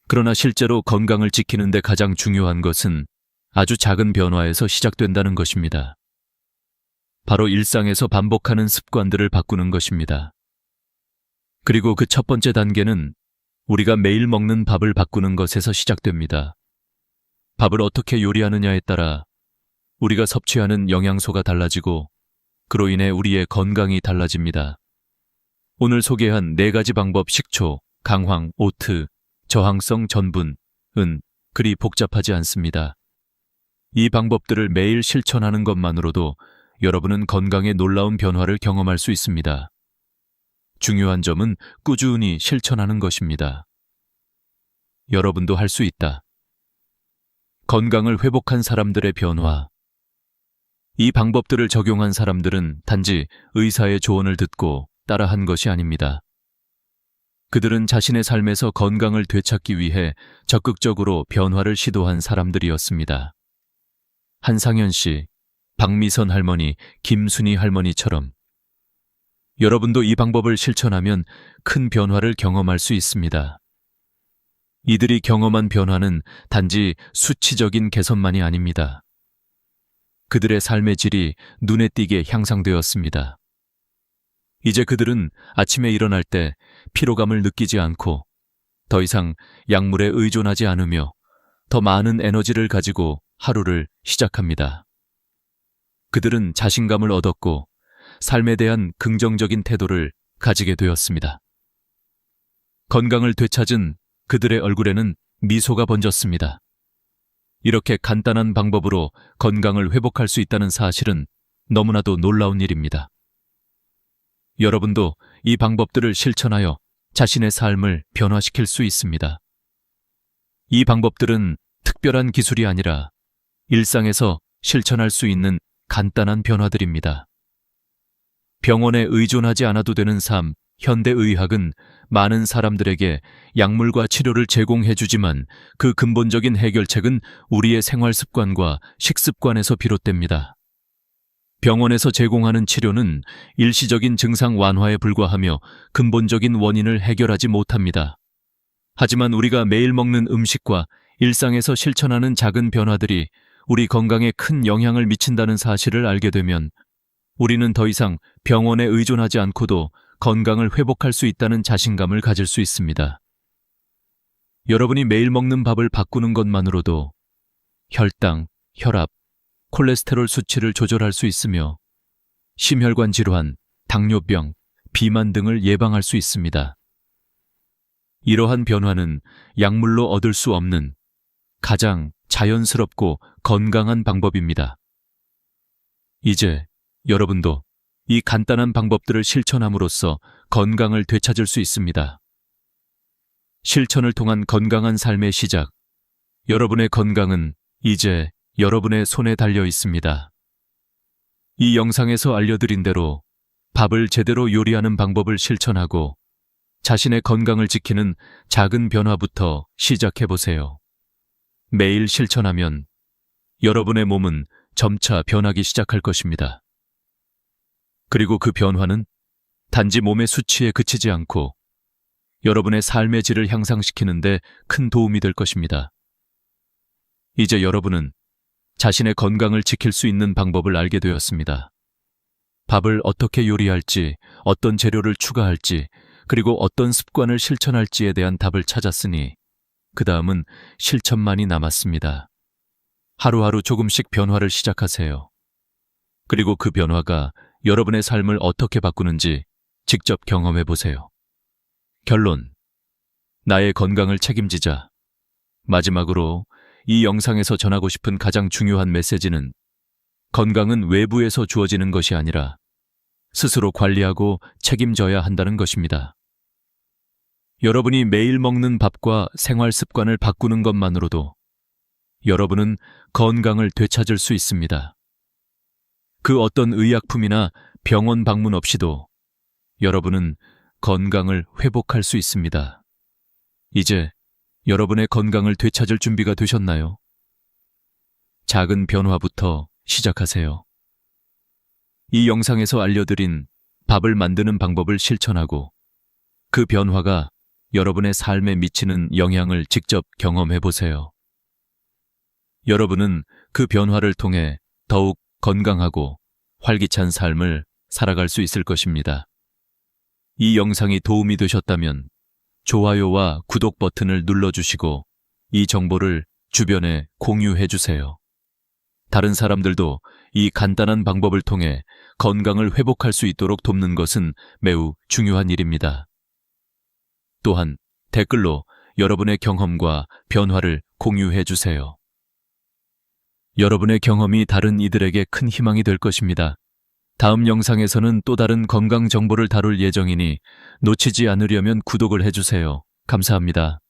그러나 실제로 건강을 지키는 데 가장 중요한 것은 아주 작은 변화에서 시작된다는 것입니다. 바로 일상에서 반복하는 습관들을 바꾸는 것입니다. 그리고 그 첫 번째 단계는 우리가 매일 먹는 밥을 바꾸는 것에서 시작됩니다. 밥을 어떻게 요리하느냐에 따라 우리가 섭취하는 영양소가 달라지고 그로 인해 우리의 건강이 달라집니다. 오늘 소개한 4가지 방법 식초, 강황, 오트, 저항성 전분, 은 그리 복잡하지 않습니다. 이 방법들을 매일 실천하는 것만으로도 여러분은 건강에 놀라운 변화를 경험할 수 있습니다. 중요한 점은 꾸준히 실천하는 것입니다. 여러분도 할 수 있다. 건강을 회복한 사람들의 변화. 이 방법들을 적용한 사람들은 단지 의사의 조언을 듣고 따라한 것이 아닙니다. 그들은 자신의 삶에서 건강을 되찾기 위해 적극적으로 변화를 시도한 사람들이었습니다. 한상현 씨, 박미선 할머니, 김순희 할머니처럼 여러분도 이 방법을 실천하면 큰 변화를 경험할 수 있습니다. 이들이 경험한 변화는 단지 수치적인 개선만이 아닙니다. 그들의 삶의 질이 눈에 띄게 향상되었습니다. 이제 그들은 아침에 일어날 때 피로감을 느끼지 않고 더 이상 약물에 의존하지 않으며 더 많은 에너지를 가지고 하루를 시작합니다. 그들은 자신감을 얻었고 삶에 대한 긍정적인 태도를 가지게 되었습니다. 건강을 되찾은 그들의 얼굴에는 미소가 번졌습니다. 이렇게 간단한 방법으로 건강을 회복할 수 있다는 사실은 너무나도 놀라운 일입니다. 여러분도 이 방법들을 실천하여 자신의 삶을 변화시킬 수 있습니다. 이 방법들은 특별한 기술이 아니라 일상에서 실천할 수 있는 간단한 변화들입니다. 병원에 의존하지 않아도 되는 삶, 현대의학은 많은 사람들에게 약물과 치료를 제공해주지만 그 근본적인 해결책은 우리의 생활 습관과 식습관에서 비롯됩니다. 병원에서 제공하는 치료는 일시적인 증상 완화에 불과하며 근본적인 원인을 해결하지 못합니다. 하지만 우리가 매일 먹는 음식과 일상에서 실천하는 작은 변화들이 우리 건강에 큰 영향을 미친다는 사실을 알게 되면 우리는 더 이상 병원에 의존하지 않고도 건강을 회복할 수 있다는 자신감을 가질 수 있습니다. 여러분이 매일 먹는 밥을 바꾸는 것만으로도 혈당, 혈압, 콜레스테롤 수치를 조절할 수 있으며 심혈관 질환, 당뇨병, 비만 등을 예방할 수 있습니다. 이러한 변화는 약물로 얻을 수 없는 가장 자연스럽고 건강한 방법입니다. 이제 여러분도 이 간단한 방법들을 실천함으로써 건강을 되찾을 수 있습니다. 실천을 통한 건강한 삶의 시작. 여러분의 건강은 이제 여러분의 손에 달려 있습니다. 이 영상에서 알려드린 대로 밥을 제대로 요리하는 방법을 실천하고 자신의 건강을 지키는 작은 변화부터 시작해보세요. 매일 실천하면 여러분의 몸은 점차 변하기 시작할 것입니다. 그리고 그 변화는 단지 몸의 수치에 그치지 않고 여러분의 삶의 질을 향상시키는 데 큰 도움이 될 것입니다. 이제 여러분은 자신의 건강을 지킬 수 있는 방법을 알게 되었습니다. 밥을 어떻게 요리할지, 어떤 재료를 추가할지, 그리고 어떤 습관을 실천할지에 대한 답을 찾았으니 그 다음은 실천만이 남았습니다. 하루하루 조금씩 변화를 시작하세요. 그리고 그 변화가 여러분의 삶을 어떻게 바꾸는지 직접 경험해 보세요. 결론. 나의 건강을 책임지자. 마지막으로 이 영상에서 전하고 싶은 가장 중요한 메시지는 건강은 외부에서 주어지는 것이 아니라 스스로 관리하고 책임져야 한다는 것입니다. 여러분이 매일 먹는 밥과 생활 습관을 바꾸는 것만으로도 여러분은 건강을 되찾을 수 있습니다. 그 어떤 의약품이나 병원 방문 없이도 여러분은 건강을 회복할 수 있습니다. 이제 여러분의 건강을 되찾을 준비가 되셨나요? 작은 변화부터 시작하세요. 이 영상에서 알려드린 밥을 만드는 방법을 실천하고 그 변화가 여러분의 삶에 미치는 영향을 직접 경험해 보세요. 여러분은 그 변화를 통해 더욱 건강하고 활기찬 삶을 살아갈 수 있을 것입니다. 이 영상이 도움이 되셨다면 좋아요와 구독 버튼을 눌러주시고 이 정보를 주변에 공유해 주세요. 다른 사람들도 이 간단한 방법을 통해 건강을 회복할 수 있도록 돕는 것은 매우 중요한 일입니다. 또한 댓글로 여러분의 경험과 변화를 공유해 주세요. 여러분의 경험이 다른 이들에게 큰 희망이 될 것입니다. 다음 영상에서는 또 다른 건강 정보를 다룰 예정이니 놓치지 않으려면 구독을 해주세요. 감사합니다.